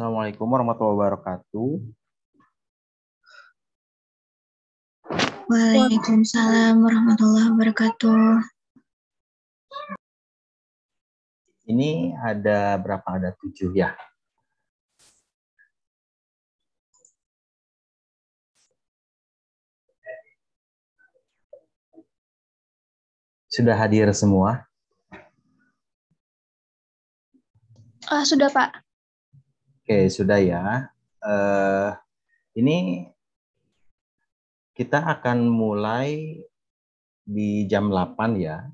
Assalamualaikum warahmatullahi wabarakatuh. Waalaikumsalam warahmatullahi wabarakatuh. Ini ada berapa? Ada 7 ya. Sudah hadir semua? Sudah, Pak. Oke, sudah ya. Ini kita akan mulai di jam 8 ya.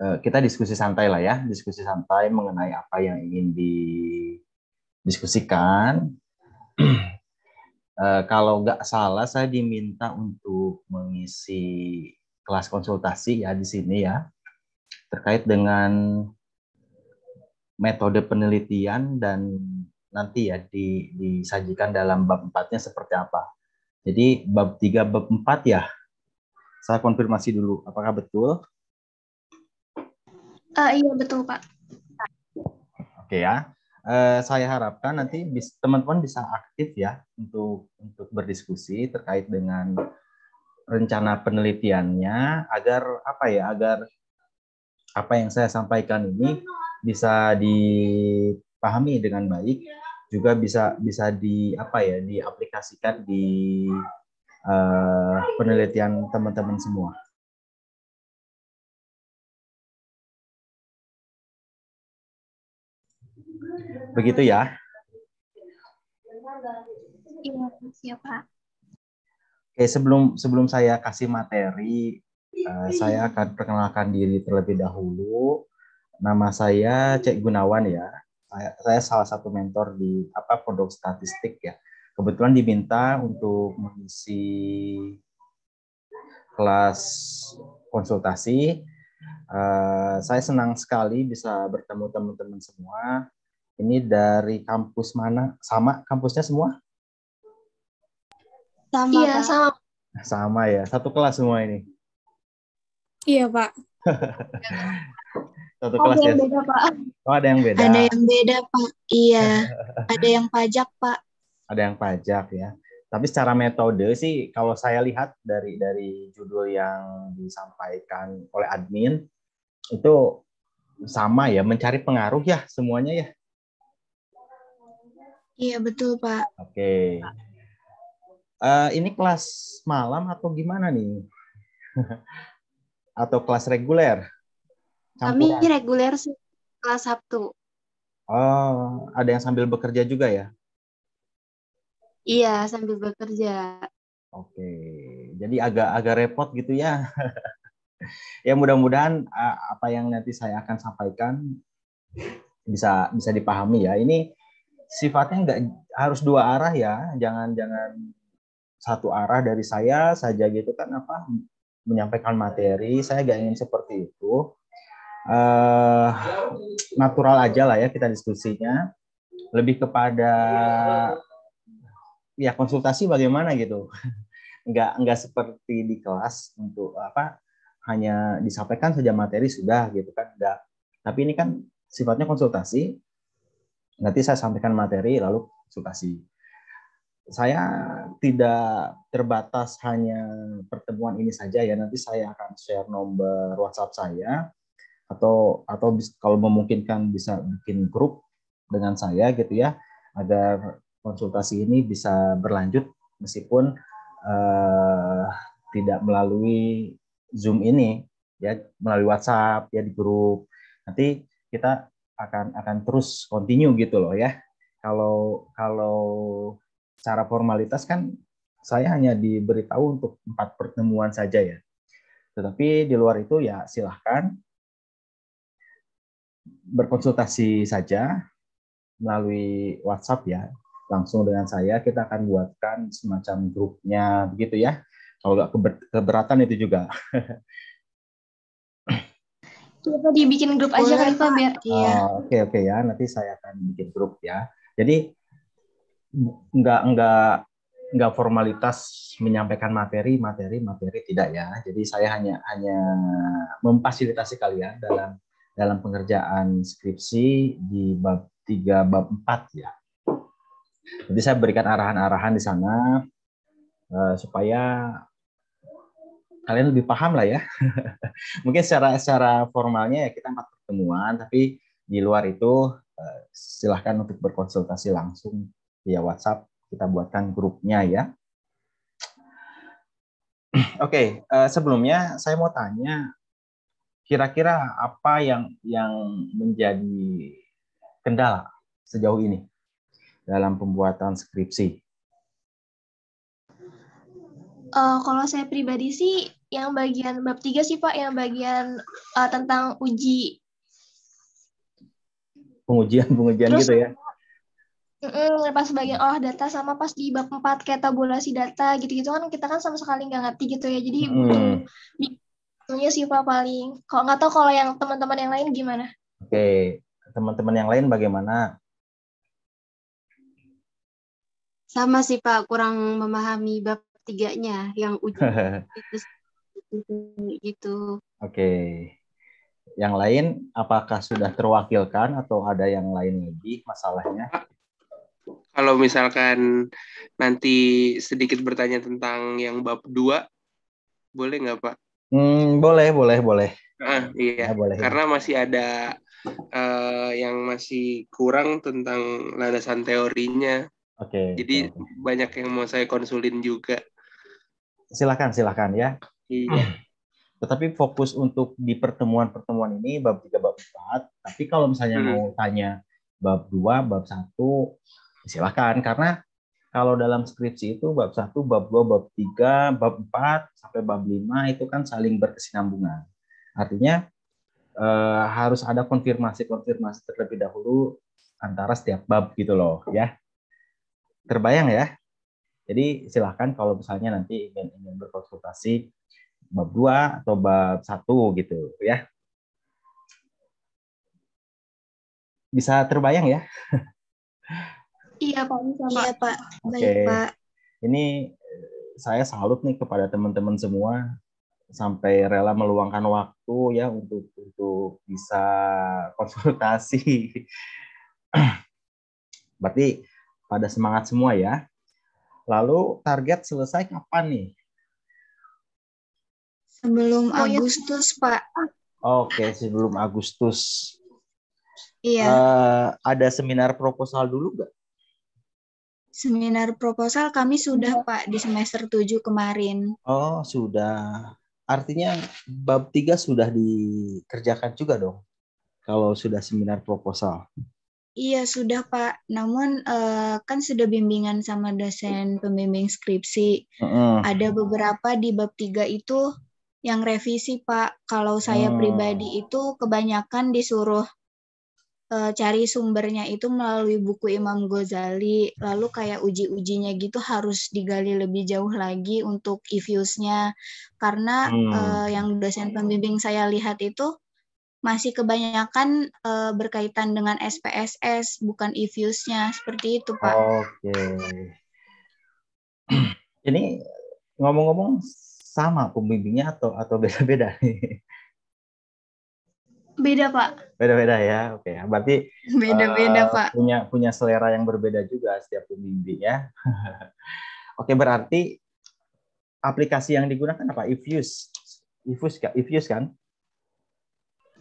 Kita diskusi santai lah ya. Diskusi santai mengenai apa yang ingin didiskusikan. Kalau nggak salah, saya diminta untuk mengisi kelas konsultasi ya di sini ya. Terkait dengan metode penelitian dan nanti ya disajikan dalam bab 4-nya seperti apa. Jadi bab 3, bab 4 ya. Saya konfirmasi dulu, apakah betul? Iya, betul, Pak. Oke ya. Saya harapkan nanti teman-teman bisa aktif ya untuk berdiskusi terkait dengan rencana penelitiannya agar agar apa yang saya sampaikan ini bisa dipahami dengan baik, juga bisa diaplikasikan di penelitian teman-teman semua. Begitu ya. Iya, siap, Pak. Oke, sebelum saya kasih materi, saya akan perkenalkan diri terlebih dahulu. Nama saya Cek Gunawan ya. Saya salah satu mentor di produk statistik ya. Kebetulan diminta untuk mengisi kelas konsultasi. Saya senang sekali bisa bertemu teman-teman semua. Ini dari kampus mana? Sama kampusnya semua? Sama, iya, Pak. Sama. Sama ya, satu kelas semua ini. Iya, Pak. Satu kelas ya. Beda, Pak. Oh, ada yang beda. Ada yang beda, Pak. Iya. Ada yang pajak, Pak. Ada yang pajak ya. Tapi secara metode sih, kalau saya lihat dari judul yang disampaikan oleh admin, itu sama ya, mencari pengaruh ya semuanya ya. Iya, betul, Pak. Oke. Ini kelas malam atau gimana nih? Atau kelas reguler? Campuran. Kami reguler sih, kelas Sabtu. Oh, ada yang sambil bekerja juga ya? Iya, sambil bekerja. Oke, jadi agak repot gitu ya. Ya mudah-mudahan apa yang nanti saya akan sampaikan bisa dipahami ya. Ini sifatnya nggak harus dua arah ya, jangan satu arah dari saya saja gitu kan, menyampaikan materi. Saya nggak ingin seperti itu. Natural aja lah ya kita diskusinya, lebih kepada ya konsultasi bagaimana gitu. Nggak seperti di kelas untuk hanya disampaikan saja materi sudah gitu kan, enggak. Tapi ini kan sifatnya konsultasi. Nanti saya sampaikan materi lalu konsultasi. Saya tidak terbatas hanya pertemuan ini saja ya. Nanti saya akan share nomor WhatsApp saya, atau kalau memungkinkan bisa bikin grup dengan saya gitu ya, agar konsultasi ini bisa berlanjut meskipun tidak melalui Zoom ini ya, melalui WhatsApp ya, di grup. Nanti kita akan terus continue gitu loh ya. Kalau secara formalitas kan saya hanya diberitahu untuk 4 pertemuan saja ya. Tetapi di luar itu ya silahkan berkonsultasi saja melalui WhatsApp ya, langsung dengan saya. Kita akan buatkan semacam grupnya begitu ya. Kalau nggak keberatan itu juga. Kita dibikin grup aja kali Pak biar. Oke ya, nanti saya akan bikin grup ya. Jadi nggak formalitas menyampaikan materi tidak ya. Jadi saya hanya memfasilitasi kalian dalam pengerjaan skripsi di bab 3 bab 4 ya. Jadi saya berikan arahan-arahan di sana supaya kalian lebih paham lah ya. Mungkin secara formalnya ya kita 4 pertemuan, tapi di luar itu silahkan untuk berkonsultasi langsung via WhatsApp. Kita buatkan grupnya ya. Oke, sebelumnya saya mau tanya, kira-kira apa yang menjadi kendala sejauh ini dalam pembuatan skripsi? Kalau saya pribadi sih yang bagian bab 3 sih Pak, yang bagian tentang uji. Pengujian Terus, gitu ya? Pas bagian olah data sama pas di bab 4 kayak tabulasi data gitu-gitu kan kita kan sama sekali nggak ngerti gitu ya. Jadi butuh sih Pak paling. Kalau nggak tahu kalau yang teman-teman yang lain gimana? Oke, teman-teman yang lain bagaimana? Sama sih Pak, kurang memahami bab 3-nya yang uji gitu. Oke. Yang lain apakah sudah terwakilkan atau ada yang lain lagi masalahnya? Kalau misalkan nanti sedikit bertanya tentang yang bab 2, boleh nggak Pak? Boleh. Iya, boleh, karena masih ada yang masih kurang tentang landasan teorinya. Oke. Jadi banyak yang mau saya konsulin juga. Silakan ya. Iya. Tetapi fokus untuk di pertemuan-pertemuan ini bab 3, bab 4. Tapi kalau misalnya mau tanya bab 2, bab 1, silakan. Karena kalau dalam skripsi itu bab 1, bab 2, bab 3, bab 4, sampai bab 5 itu kan saling berkesinambungan. Artinya harus ada konfirmasi terlebih dahulu antara setiap bab gitu loh ya. Terbayang ya? Jadi silakan kalau misalnya nanti ingin berkonsultasi bab 2 atau bab 1 gitu ya. Bisa terbayang ya? Iya Pak, bisa Pak. Iya Pak, baik Oke. Pak. Ini saya salut nih kepada teman-teman semua sampai rela meluangkan waktu ya untuk bisa konsultasi. Berarti pada semangat semua ya. Lalu target selesai kapan nih? Sebelum Agustus Pak. Oke, sebelum Agustus. Iya. Ada seminar proposal dulu nggak? Seminar proposal kami sudah Pak di semester 7 kemarin. Oh, sudah. Artinya bab 3 sudah dikerjakan juga dong, kalau sudah seminar proposal. Iya, sudah Pak. Namun kan sudah bimbingan sama dosen pembimbing skripsi. Ada beberapa di bab 3 itu yang revisi Pak. Kalau saya pribadi itu kebanyakan disuruh cari sumbernya itu melalui buku Imam Ghazali, lalu kayak uji-ujinya gitu harus digali lebih jauh lagi untuk EViews-nya, karena yang dosen pembimbing saya lihat itu masih kebanyakan berkaitan dengan SPSS, bukan EViews-nya, seperti itu Pak. Oke. Ini ngomong-ngomong sama pembimbingnya atau beda-beda nih? Beda Pak. Beda-beda ya, oke. Berarti beda-beda Pak. Punya selera yang berbeda juga setiap pembimbing ya. Oke, berarti aplikasi yang digunakan apa? EViews kan?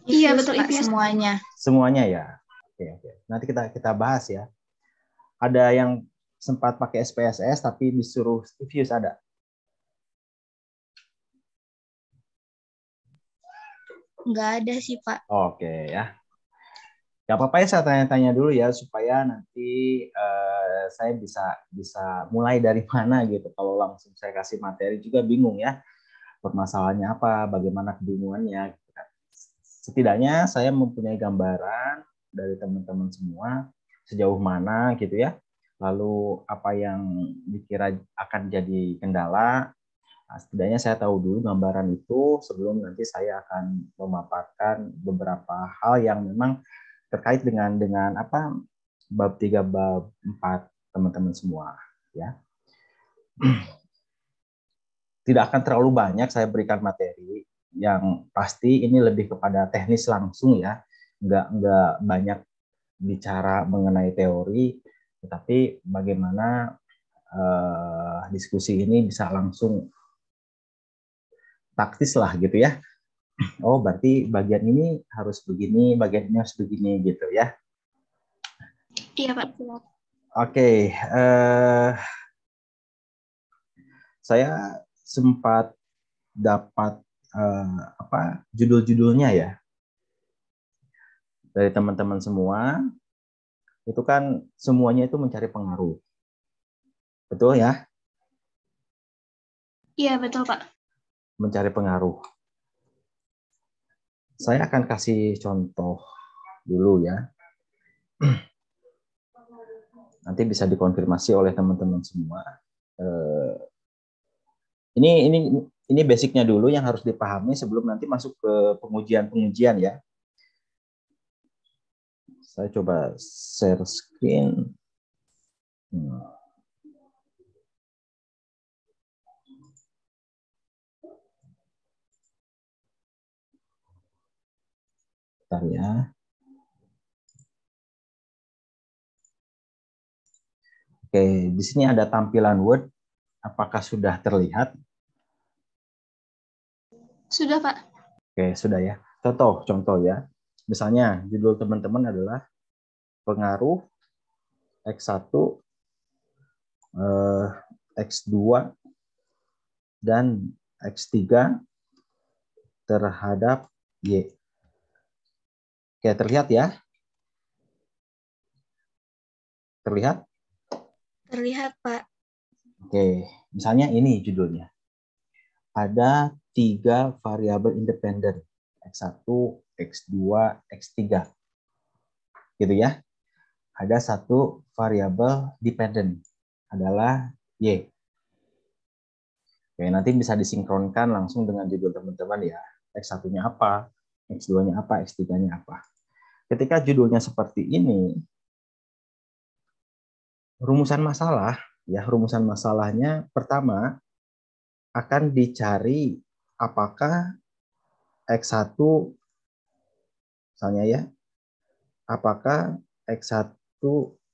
Iya betul Pak, semuanya. Semuanya ya. Oke. Nanti kita bahas ya. Ada yang sempat pakai SPSS tapi disuruh EViews ada? Nggak ada sih Pak. Oke ya. Gak apa-apa ya, saya tanya-tanya dulu ya supaya nanti saya bisa mulai dari mana gitu. Kalau langsung saya kasih materi juga bingung ya. Permasalahannya apa, bagaimana kebingungannya. Setidaknya saya mempunyai gambaran dari teman-teman semua sejauh mana gitu ya. Lalu apa yang dikira akan jadi kendala. Nah, setidaknya saya tahu dulu gambaran itu sebelum nanti saya akan memaparkan beberapa hal yang memang terkait dengan apa bab 3, bab 4 teman-teman semua ya. Tidak akan terlalu banyak saya berikan materi, yang pasti ini lebih kepada teknis langsung ya, nggak banyak bicara mengenai teori, tetapi bagaimana diskusi ini bisa langsung taktis lah gitu ya. Oh, berarti bagian ini harus begini, bagian ini harus begini gitu ya. Iya, Pak. Oke, saya sempat dapat judul-judulnya ya dari teman-teman semua. Itu kan semuanya itu mencari pengaruh. Betul ya? Iya, betul, Pak. Mencari pengaruh. Saya akan kasih contoh dulu ya. Nanti bisa dikonfirmasi oleh teman-teman semua. Ini basicnya dulu yang harus dipahami sebelum nanti masuk ke pengujian ya. Saya coba share screen. Bentar ya. Oke, di sini ada tampilan Word. Apakah sudah terlihat? Sudah, Pak. Oke, sudah ya. Contoh ya. Misalnya judul teman-teman adalah pengaruh X1, X2, dan X3 terhadap Y. Oke, terlihat ya? Terlihat? Terlihat, Pak. Oke, misalnya ini judulnya. Ada 3 variabel independen, X1, X2, X3. Gitu ya. Ada 1 variabel dependen, adalah Y. Oke, nanti bisa disinkronkan langsung dengan judul teman-teman ya. X1-nya apa, X2-nya apa, X3-nya apa. Ketika judulnya seperti ini, rumusan masalahnya pertama akan dicari apakah X1 misalnya ya, apakah X1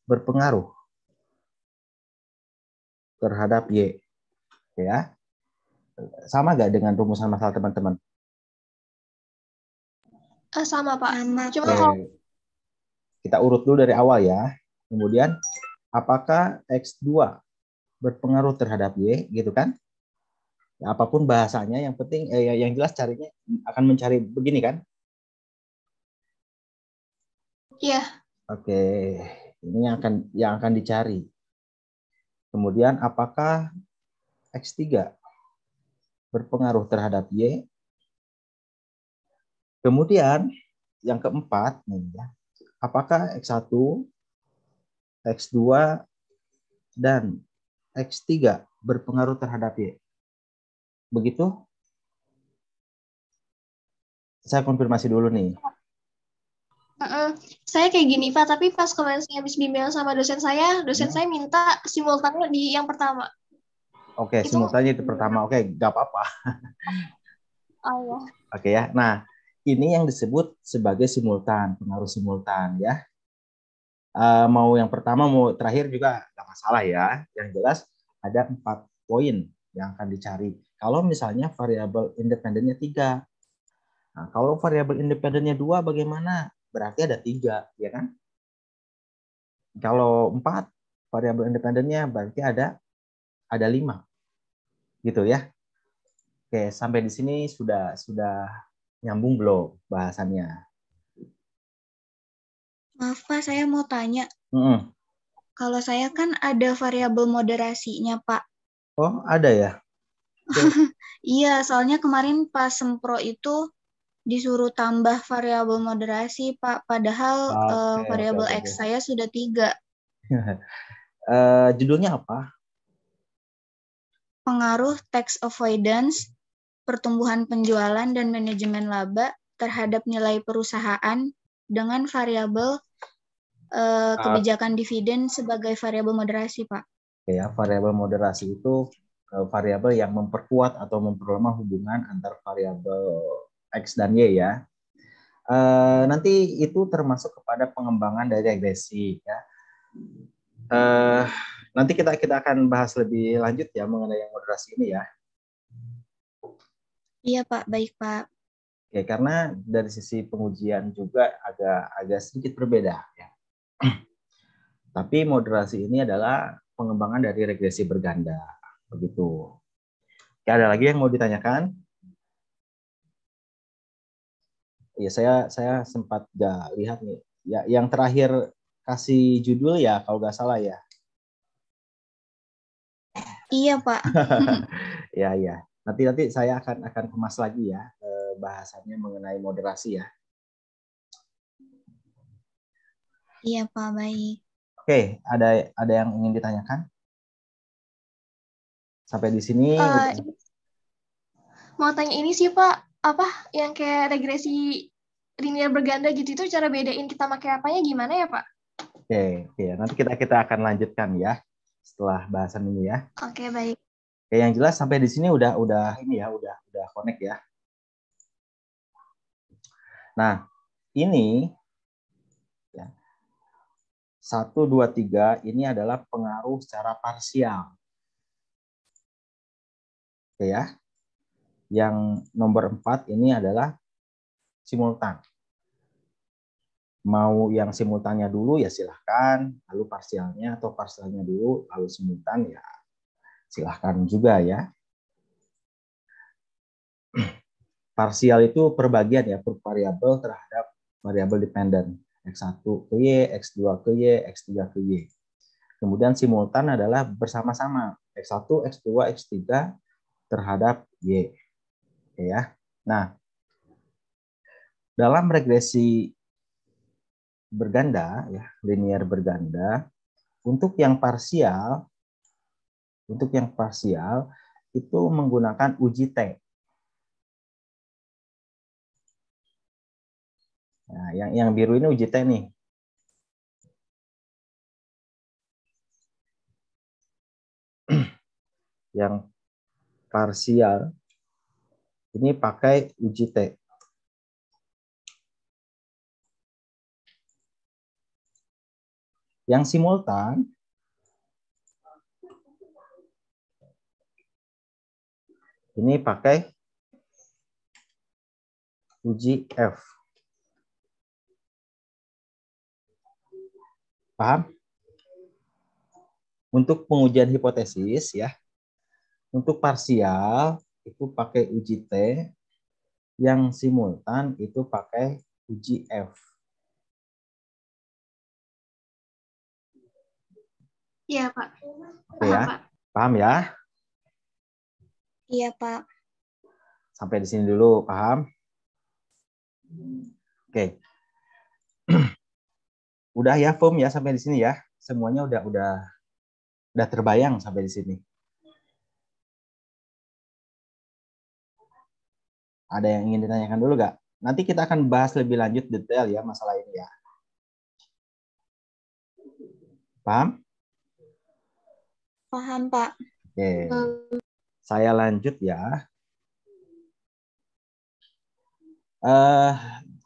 berpengaruh terhadap Y. Ya. Sama nggak dengan rumusan masalah teman-teman? Sama, Pak. Cuma kalau kita urut dulu dari awal ya. Kemudian apakah X2 berpengaruh terhadap Y, gitu kan? Ya, apapun bahasanya, yang penting yang jelas carinya akan mencari begini kan? Iya. Oke, ini yang akan dicari. Kemudian apakah X3 berpengaruh terhadap Y? Kemudian yang keempat nih ya, apakah X1, X2 dan X3 berpengaruh terhadap Y? Begitu? Saya konfirmasi dulu nih. Saya kayak gini, Pak, tapi pas kemarin saya habis bimbingan sama dosen saya minta simultannya di yang pertama. Oke, simultannya itu pertama. Oke, nggak apa-apa. Oh, ya. Oke ya. Nah, ini yang disebut sebagai simultan, pengaruh simultan ya. Mau yang pertama, mau terakhir juga nggak masalah ya. Yang jelas ada 4 poin yang akan dicari. Kalau misalnya variabel independennya 3. Nah, kalau variabel independennya 2 bagaimana? Berarti ada 3, ya kan? Kalau 4 variabel independennya berarti ada 5. Gitu ya. Oke, sampai di sini sudah nyambung belum bahasannya? Maaf, Pak, saya mau tanya. Kalau saya kan ada variabel moderasinya, Pak. Oh, ada ya? Iya, soalnya kemarin pas sempro itu disuruh tambah variabel moderasi, Pak. Padahal variabel X saya sudah 3. Judulnya apa? Pengaruh tax avoidance, pertumbuhan penjualan dan manajemen laba terhadap nilai perusahaan dengan variabel kebijakan dividen sebagai variabel moderasi, Pak. Ya, variabel moderasi itu variabel yang memperkuat atau memperlemah hubungan antar variabel X dan Y ya. Nanti itu termasuk kepada pengembangan dari regresi ya. Nanti kita akan bahas lebih lanjut ya mengenai yang moderasi ini ya. Iya Pak, baik Pak. Oke, karena dari sisi pengujian juga agak sedikit berbeda ya. Tapi moderasi ini adalah pengembangan dari regresi berganda begitu. Oke, ada lagi yang mau ditanyakan? Ya, saya sempat gak lihat nih. Ya, yang terakhir kasih judul ya, kalau nggak salah ya. Iya Pak. Ya. Nanti saya akan kemas lagi ya bahasannya mengenai moderasi ya. Iya Pak, baik. Oke, ada yang ingin ditanyakan? Sampai di sini. Mau tanya ini sih Pak, apa yang kayak regresi linear berganda gitu itu cara bedain kita pakai apanya gimana ya Pak? Oke, nanti kita akan lanjutkan ya setelah bahasan ini ya. Oke, baik. Oke, yang jelas sampai di sini udah ini ya, udah connect ya. Nah, ini ya, 1, 2, 3 ini adalah pengaruh secara parsial. Oke ya. Yang nomor 4 ini adalah simultan. Mau yang simultannya dulu ya silahkan, lalu parsialnya atau parsialnya dulu, lalu simultan ya silahkan juga ya. Parsial itu perbagian ya, per variabel terhadap variabel dependen. X1 ke Y, X2 ke Y, X3 ke Y. Kemudian simultan adalah bersama-sama X1, X2, X3 terhadap Y. Oke ya. Nah, dalam regresi berganda ya, linear berganda, untuk yang parsial itu menggunakan uji T. Nah, yang biru ini uji T nih. Yang parsial ini pakai uji T. Yang simultan ini pakai uji F. Paham? Untuk pengujian hipotesis ya, untuk parsial itu pakai uji T, yang simultan itu pakai uji F. Iya, Pak. Oke ya. Pak. Paham ya? Iya, Pak. Sampai di sini dulu, paham? Oke. Udah ya, Fom ya sampai di sini ya. Semuanya udah terbayang sampai di sini. Ada yang ingin ditanyakan dulu nggak? Nanti kita akan bahas lebih lanjut detail ya masalah ini ya. Paham? Paham, Pak. Oke. Saya lanjut ya.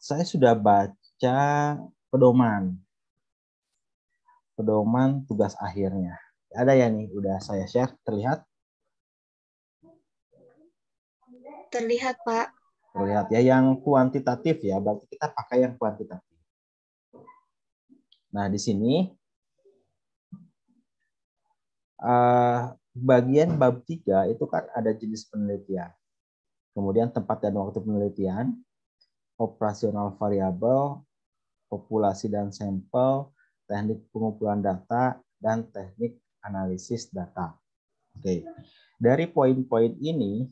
Saya sudah baca pedoman tugas akhirnya. Ada ya nih, udah saya share, terlihat? Terlihat, Pak. Terlihat ya, yang kuantitatif ya, berarti kita pakai yang kuantitatif. Nah, di sini bagian bab 3 itu kan ada jenis penelitian. Kemudian tempat dan waktu penelitian, operasional variabel, populasi dan sampel, teknik pengumpulan data, dan teknik analisis data. Oke. Dari poin-poin ini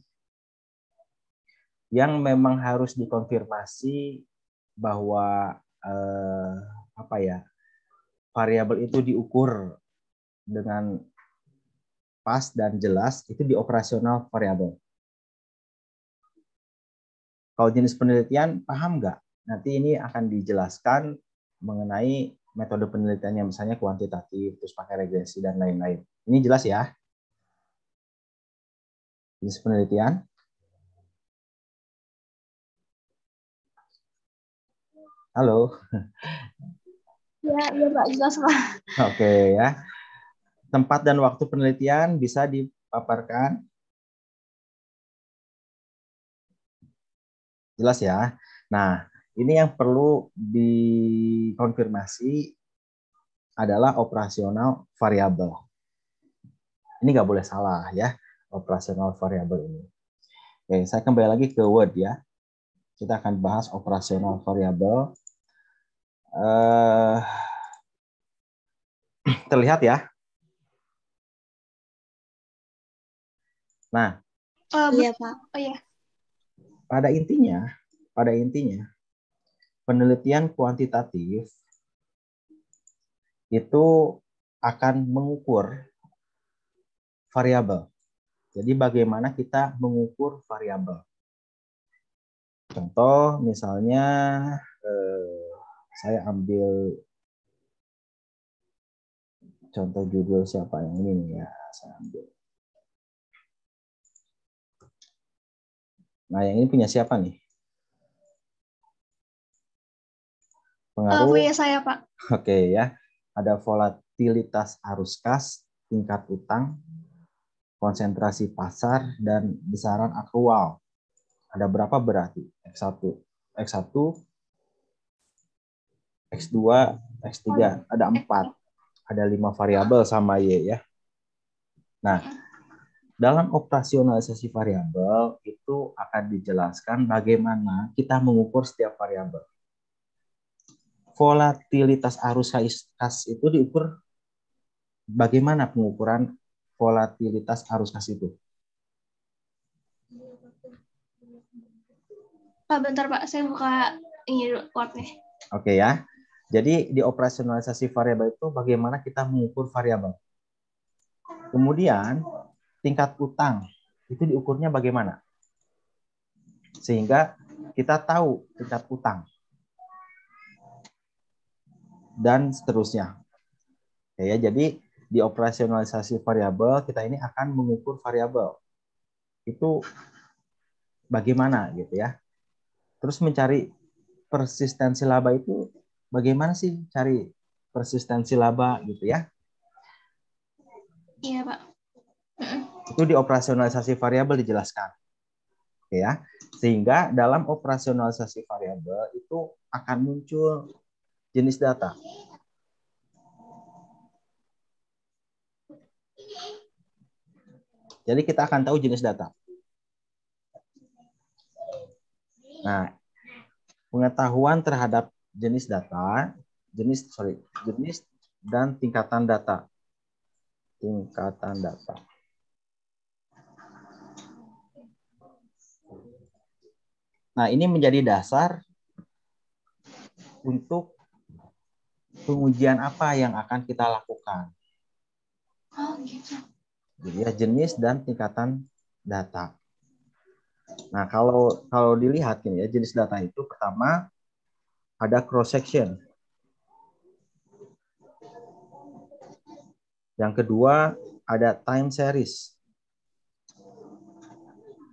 yang memang harus dikonfirmasi bahwa variabel itu diukur dengan pas dan jelas itu di operasional variabel. Kalau jenis penelitian paham nggak? Nanti ini akan dijelaskan mengenai metode penelitiannya, misalnya kuantitatif, terus pakai regresi dan lain-lain. Ini jelas ya? Jenis penelitian. Halo. Ya Pak, jelas Pak. Oke ya. Tempat dan waktu penelitian bisa dipaparkan. Jelas ya. Nah, ini yang perlu dikonfirmasi adalah operasional variabel. Ini nggak boleh salah ya, operasional variabel ini. Oke, saya kembali lagi ke Word ya. Kita akan bahas operasional variabel. Terlihat ya? Nah, iya Pak. Oh iya. pada intinya, penelitian kuantitatif itu akan mengukur variabel. Jadi bagaimana kita mengukur variabel? Contoh misalnya saya ambil contoh judul siapa yang ini nih ya, saya ambil. Nah, yang ini punya siapa nih? Pengaruh. Punya saya, Pak. Oke ya. Ada volatilitas arus kas, tingkat utang, konsentrasi pasar, dan besaran akrual. Ada berapa berarti? X1, X2, X3, ada 4. Ada 5 variabel sama Y ya. Nah, dalam operasionalisasi variabel itu akan dijelaskan bagaimana kita mengukur setiap variabel. Volatilitas arus kas itu diukur bagaimana pengukuran volatilitas arus kas itu? Pak, bentar Pak, saya buka ini dulu Word-nya. Oke ya. Jadi di operasionalisasi variabel itu bagaimana kita mengukur variabel. Kemudian tingkat utang itu diukurnya bagaimana? Sehingga kita tahu tingkat utang. Dan seterusnya. Ya, jadi di operasionalisasi variabel kita ini akan mengukur variabel. Itu bagaimana gitu ya. Terus mencari persistensi laba itu bagaimana sih cari persistensi laba gitu ya. Iya, Pak. Itu di operasionalisasi variabel dijelaskan. Oke ya. Sehingga dalam operasionalisasi variabel itu akan muncul jenis data. Jadi kita akan tahu jenis data. Nah, pengetahuan terhadap jenis data, jenis dan tingkatan data. Tingkatan data. Nah, ini menjadi dasar untuk pengujian apa yang akan kita lakukan. Oh, gitu. Jadi ya, jenis dan tingkatan data. Nah, kalau dilihat ini ya, jenis data itu pertama ada cross section. Yang kedua ada time series.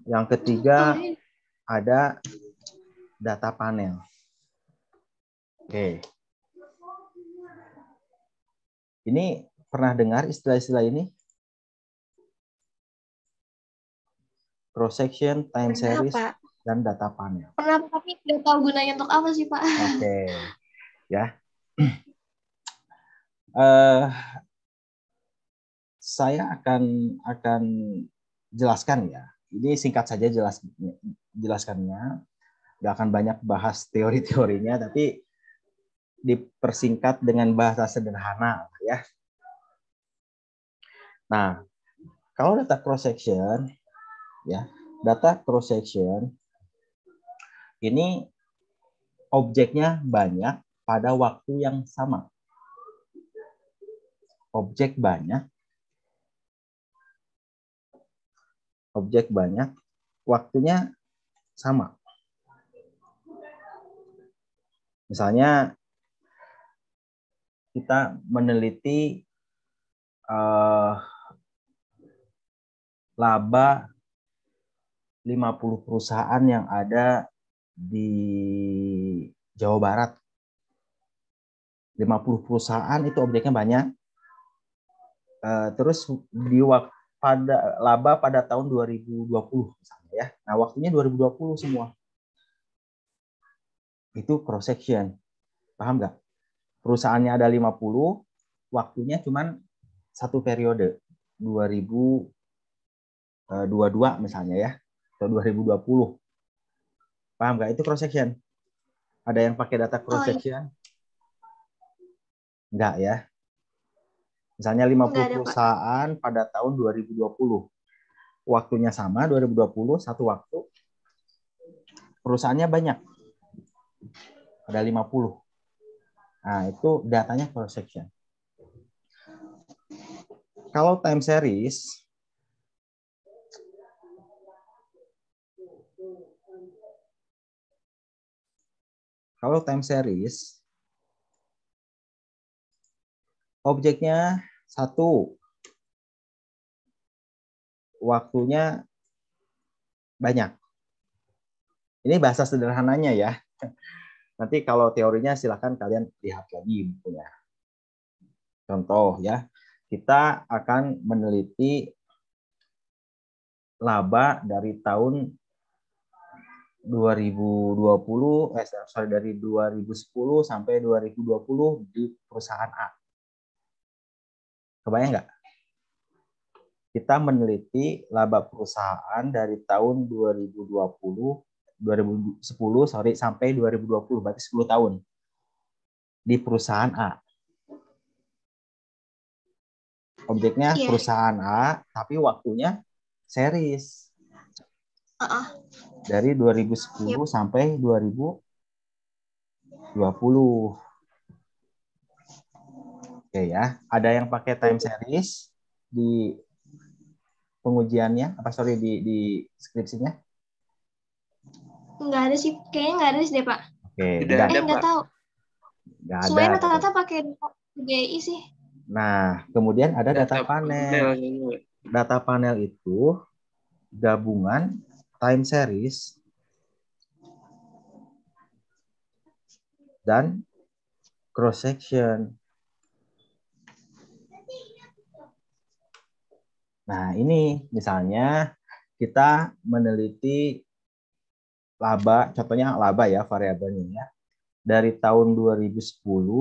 Yang ketiga ada data panel. Oke. Ini pernah dengar istilah-istilah ini? Cross section, time series, dan data panel. Pernah, tapi nggak tahu gunanya untuk apa sih, Pak. Oke. Ya. Saya akan jelaskan ya. Ini singkat saja jelaskannya. Nggak akan banyak bahas teori-teorinya, tapi dipersingkat dengan bahasa sederhana ya. Nah, kalau data cross section ya, data cross section ini objeknya banyak pada waktu yang sama. Objek banyak, waktunya sama. Misalnya kita meneliti laba 50 perusahaan yang ada di Jawa Barat 50 perusahaan itu objeknya banyak. Terus laba pada tahun 2020 misalnya ya. Nah, waktunya 2020 semua. Itu cross section. Paham nggak? Perusahaannya ada 50, waktunya cuman satu periode. 2022 misalnya ya, atau 2020. Paham nggak? Itu cross section. Ada yang pakai data cross section? Enggak ya. Misalnya 50 perusahaan pada tahun 2020. Waktunya sama, 2020, satu waktu. Perusahaannya banyak. Ada 50. Nah, itu datanya cross section. Kalau time series, objeknya satu, waktunya banyak. Ini bahasa sederhananya ya. Nanti kalau teorinya silakan kalian lihat lagi bukunya. Contoh ya, kita akan meneliti laba dari tahun 2020, dari 2010 sampai 2020 di perusahaan A. Kebayang nggak? Kita meneliti laba perusahaan dari tahun 2010 sampai 2020, berarti 10 tahun di perusahaan A. Objeknya perusahaan A, tapi waktunya series. Dari 2010 sampai 2020. Oke ya, ada yang pakai time series di pengujiannya, di skripsinya? Nggak ada sih, kayaknya nggak ada sih deh Pak. Oke, nggak tahu. Nggak ada. Semuanya rata-rata pakai GI sih. Nah, kemudian ada data panel. Data panel itu gabungan time series dan cross section. Nah, ini misalnya kita meneliti laba, contohnya laba ya variabelnya ya. Dari tahun 2010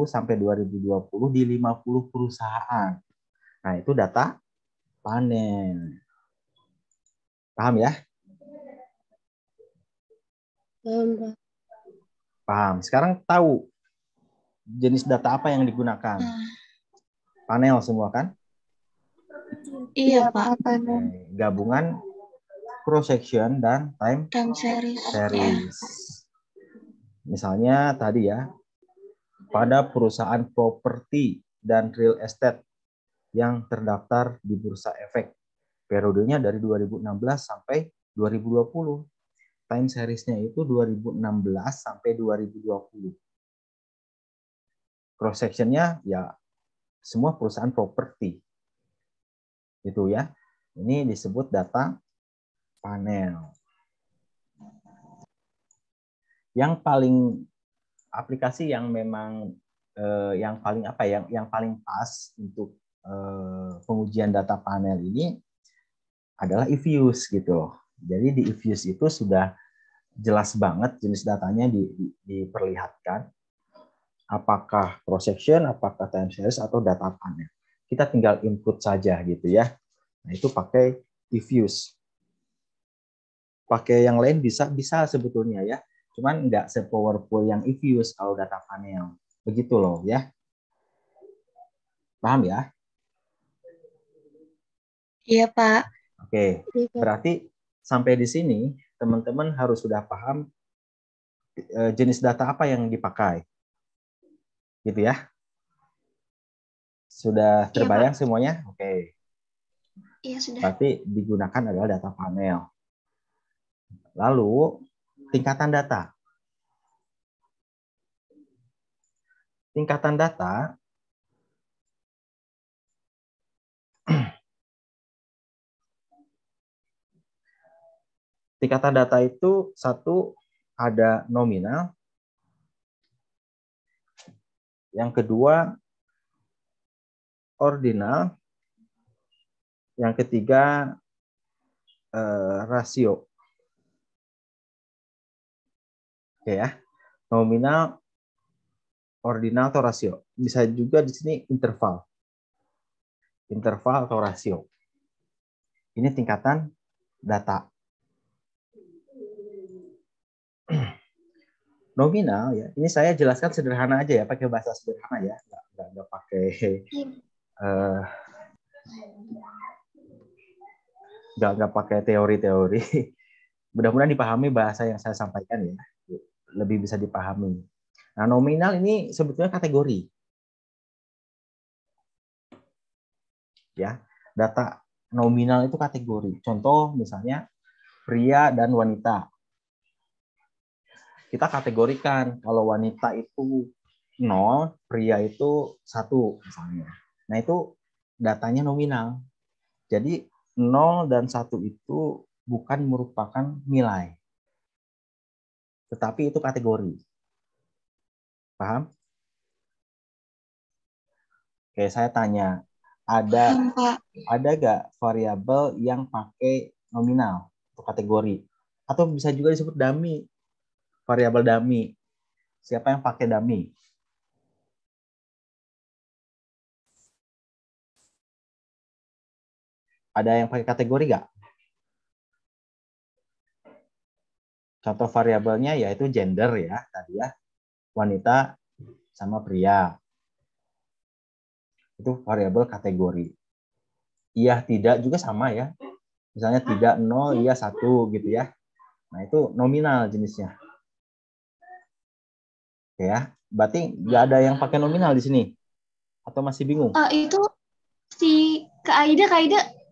sampai 2020 di 50 perusahaan. Nah, itu data panel. Paham ya? Paham. Sekarang tahu jenis data apa yang digunakan? Panel semua kan? Iya, Pak. Gabungan cross section dan time series. Misalnya tadi ya, pada perusahaan properti dan real estate yang terdaftar di Bursa Efek. Periodenya dari 2016 sampai 2020. Time series-nya itu 2016 sampai 2020. Cross section-nya ya semua perusahaan properti. Itu ya. Ini disebut data panel. Yang paling aplikasi yang memang yang paling pas untuk pengujian data panel ini adalah eViews gitu loh. Jadi di eViews itu sudah jelas banget jenis datanya diperlihatkan. Apakah cross section, apakah time series atau data panel. Kita tinggal input saja gitu ya. Nah, itu pakai eViews. Pakai yang lain bisa sebetulnya ya. Cuman nggak se-powerful yang eViews kalau data panel. Begitu loh ya. Paham ya? Iya, Pak. Oke, berarti sampai di sini teman-teman harus sudah paham jenis data apa yang dipakai. Gitu ya. Sudah terbayang ya, semuanya? Oke. Iya, sudah. Berarti digunakan adalah data panel. Lalu, tingkatan data. Tingkatan data itu satu ada nominal, Yang kedua, ordinal. Yang ketiga, rasio. Oke ya. Nominal, ordinal atau rasio. Bisa juga di sini interval. Interval atau rasio. Ini tingkatan data. Nominal ya. Ini saya jelaskan sederhana aja ya, pakai bahasa sederhana ya, nggak pakai nggak pakai teori-teori. Mudah-mudahan dipahami bahasa yang saya sampaikan ya, lebih bisa dipahami. Nah, nominal ini sebetulnya kategori. Ya, data nominal itu kategori. Contoh misalnya pria dan wanita. Kita kategorikan kalau wanita itu 0, pria itu 1 misalnya. Nah, itu datanya nominal. Jadi 0 dan 1 itu bukan merupakan nilai. Tetapi itu kategori. Paham? Oke, saya tanya, ada nggak variabel yang pakai nominal untuk kategori? Atau bisa juga disebut dummy, variabel dummy. Siapa yang pakai dummy? Ada yang pakai kategori nggak? Contoh variabelnya yaitu gender ya, tadi ya, wanita sama pria. Itu variabel kategori. Iya, tidak juga sama ya. Misalnya tidak 0, iya 1 gitu ya. Nah, itu nominal jenisnya. Oke ya. Berarti nggak ada yang pakai nominal di sini? Atau masih bingung? Itu si Kak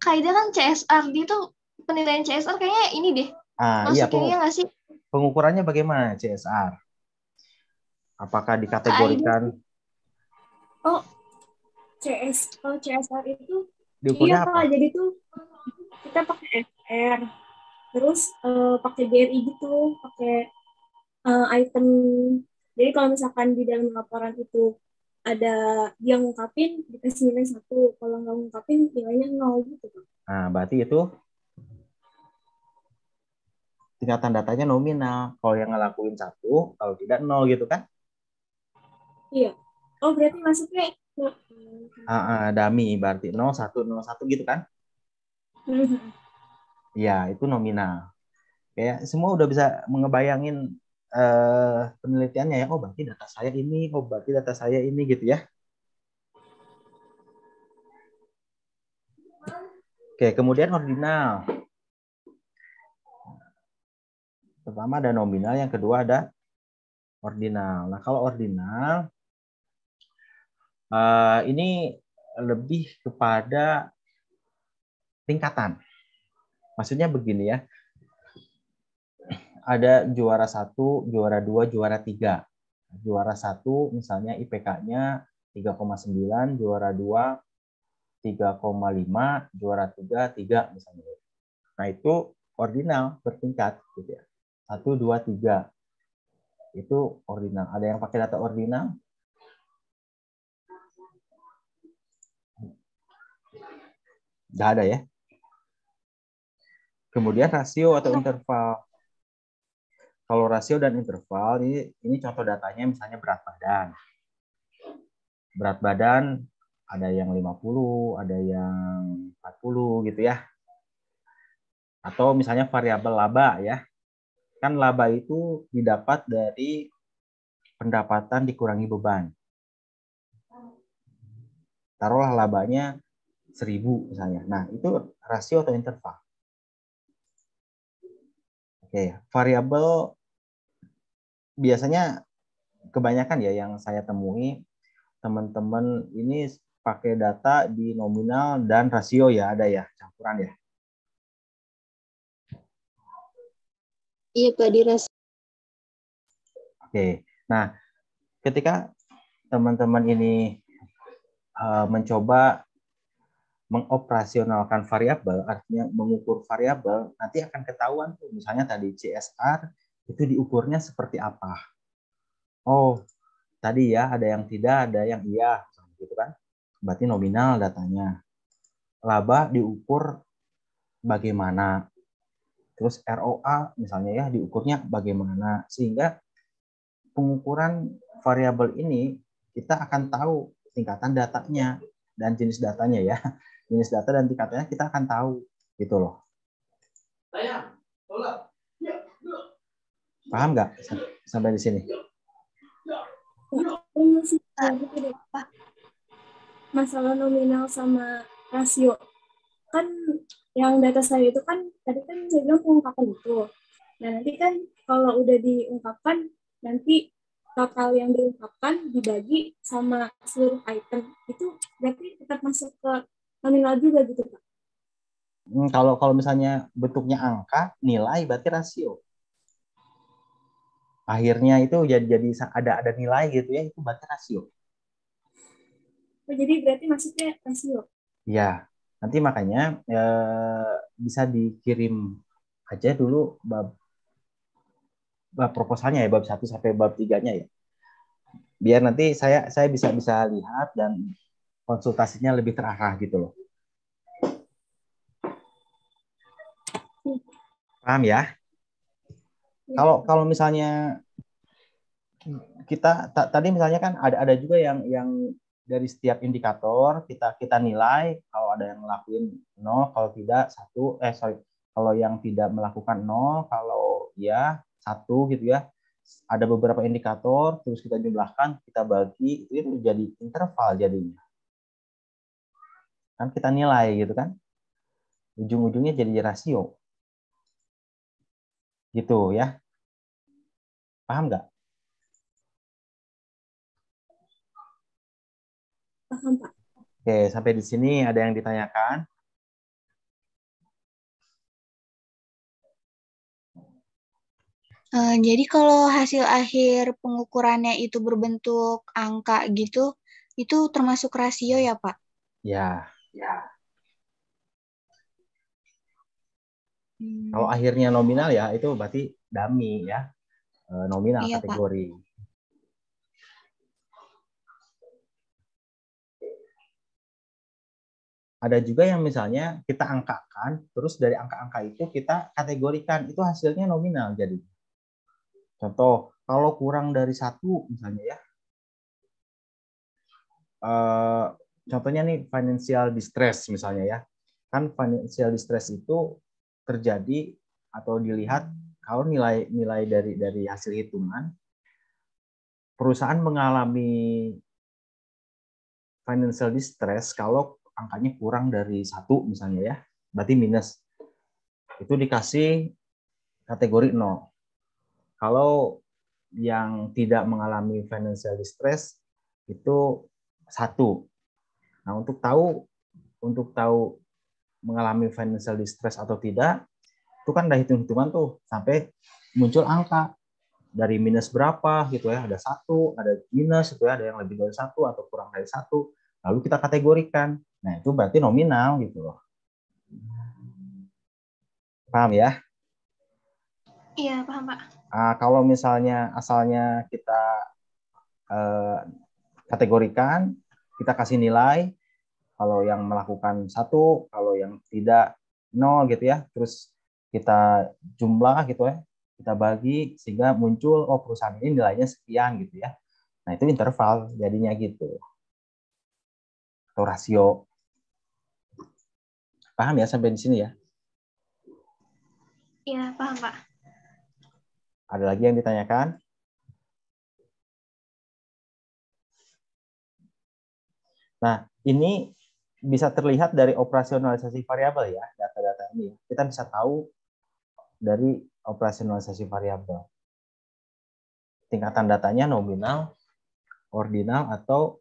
Aida kan CSR, dia tuh penilaian CSR kayaknya ini deh. Iya, pengukurannya bagaimana CSR? Apakah dikategorikan? CSR itu diukurnya iya apa? Pak, jadi tuh kita pakai FR, terus pakai GRI gitu, pakai item. Jadi kalau misalkan di dalam laporan itu ada yang ngungkapin, dikasih nilai 1, kalau nggak ngungkapin nilainya 0 gitu Pak. Nah, berarti itu tingkatan datanya nominal. Kalau yang ngelakuin 1, kalau tidak 0 gitu kan? Iya. Oh, berarti masuknya dummy berarti 01, 01 gitu kan? Iya, itu nominal. Kayak semua udah bisa mengebayangin penelitiannya ya. Oh, berarti data saya ini, oh berarti data saya ini gitu ya. Oke, kemudian ordinal. Pertama ada nominal, yang kedua ada ordinal. Nah, kalau ordinal ini lebih kepada tingkatan. Maksudnya begini ya. Ada juara 1, juara 2, juara 3. Juara 1 misalnya IPK-nya 3,9, juara 2 3,5, juara 3 3 misalnya. Nah, itu ordinal bertingkat gitu ya. 1, 2, 3. Itu ordinal. Ada yang pakai data ordinal? Nggak ada ya. Kemudian rasio atau interval. Kalau rasio dan interval, ini contoh datanya misalnya berat badan. Berat badan ada yang 50, ada yang 40 gitu ya. Atau misalnya variabel laba ya. Kan laba itu didapat dari pendapatan dikurangi beban. Taruhlah labanya 1000 misalnya. Nah, itu rasio atau interval. Oke, variabel biasanya kebanyakan ya yang saya temui teman-teman ini pakai data di nominal dan rasio ya, ada ya campuran ya. Iya Pak, di rasio. Oke, nah ketika teman-teman ini mencoba mengoperasionalkan variabel, artinya mengukur variabel, nanti akan ketahuan tuh, misalnya tadi CSR itu diukurnya seperti apa. Oh, tadi ya, ada yang tidak, ada yang iya, gitu kan. Berarti nominal datanya. Laba diukur bagaimana. Terus ROA misalnya ya, diukurnya bagaimana. Sehingga pengukuran variabel ini kita akan tahu tingkatan datanya dan jenis datanya ya. Jenis data dan tingkatannya kita akan tahu gitu loh. Paham nggak sampai di sini? Masalah nominal sama rasio. Kan yang data saya itu kan tadi kan saya bilang pengungkapan itu. Nah, nanti kan kalau udah diungkapkan, nanti total yang diungkapkan dibagi sama seluruh item. Itu berarti tetap masuk ke nominal juga gitu, Pak? Kalau misalnya bentuknya angka, nilai berarti rasio. Akhirnya itu jadi ada nilai gitu ya, itu berarti rasio. Oh, jadi berarti maksudnya rasio? Ya, nanti makanya bisa dikirim aja dulu bab proposalnya ya, bab 1 sampai bab 3-nya ya. Biar nanti saya bisa lihat dan konsultasinya lebih terarah gitu loh. Paham ya? Kalau misalnya kita tadi misalnya kan ada juga yang dari setiap indikator kita nilai, kalau ada yang ngelakuin 0, kalau tidak 1, kalau yang tidak melakukan 0, kalau ya 1 gitu ya. Ada beberapa indikator, terus kita jumlahkan, kita bagi, itu jadi interval jadinya. Kan kita nilai gitu kan. Ujung-ujungnya jadi rasio. Gitu ya. Paham nggak? Paham, Pak. Oke, sampai di sini ada yang ditanyakan? Jadi kalau hasil akhir pengukurannya itu berbentuk angka gitu, itu termasuk rasio ya, Pak? Ya. Kalau akhirnya nominal ya, itu berarti dummy ya. Nominal iya, kategori. Pak. Ada juga yang misalnya kita angkakan, terus dari angka-angka itu kita kategorikan, itu hasilnya nominal jadi. Contoh, kalau kurang dari 1 misalnya ya, contohnya nih financial distress misalnya ya, kan financial distress itu terjadi atau dilihat kalau nilai dari hasil hitungan, perusahaan mengalami financial distress kalau angkanya kurang dari 1 misalnya ya, berarti minus. Itu dikasih kategori 0. Kalau yang tidak mengalami financial distress itu 1. Nah, untuk tahu mengalami financial distress atau tidak, itu kan ada hitung-hitungan tuh sampai muncul angka dari minus berapa gitu ya, ada 1, ada minus itu ya, ada yang lebih dari 1 atau kurang dari 1, lalu kita kategorikan. Nah, itu berarti nominal gitu loh. Paham ya? Iya, paham, Pak. Kalau misalnya asalnya kita kategorikan, kita kasih nilai, kalau yang melakukan 1, kalau yang tidak 0 gitu ya, terus kita jumlah gitu ya, kita bagi sehingga muncul perusahaan ini nilainya sekian gitu ya. Nah, itu interval jadinya gitu. Atau rasio. Paham ya sampai di sini ya? Iya, paham, Pak. Ada lagi yang ditanyakan? Nah, ini bisa terlihat dari operasionalisasi variabel ya, data-data ini. Kita bisa tahu dari operasionalisasi variabel. Tingkatan datanya nominal, ordinal, atau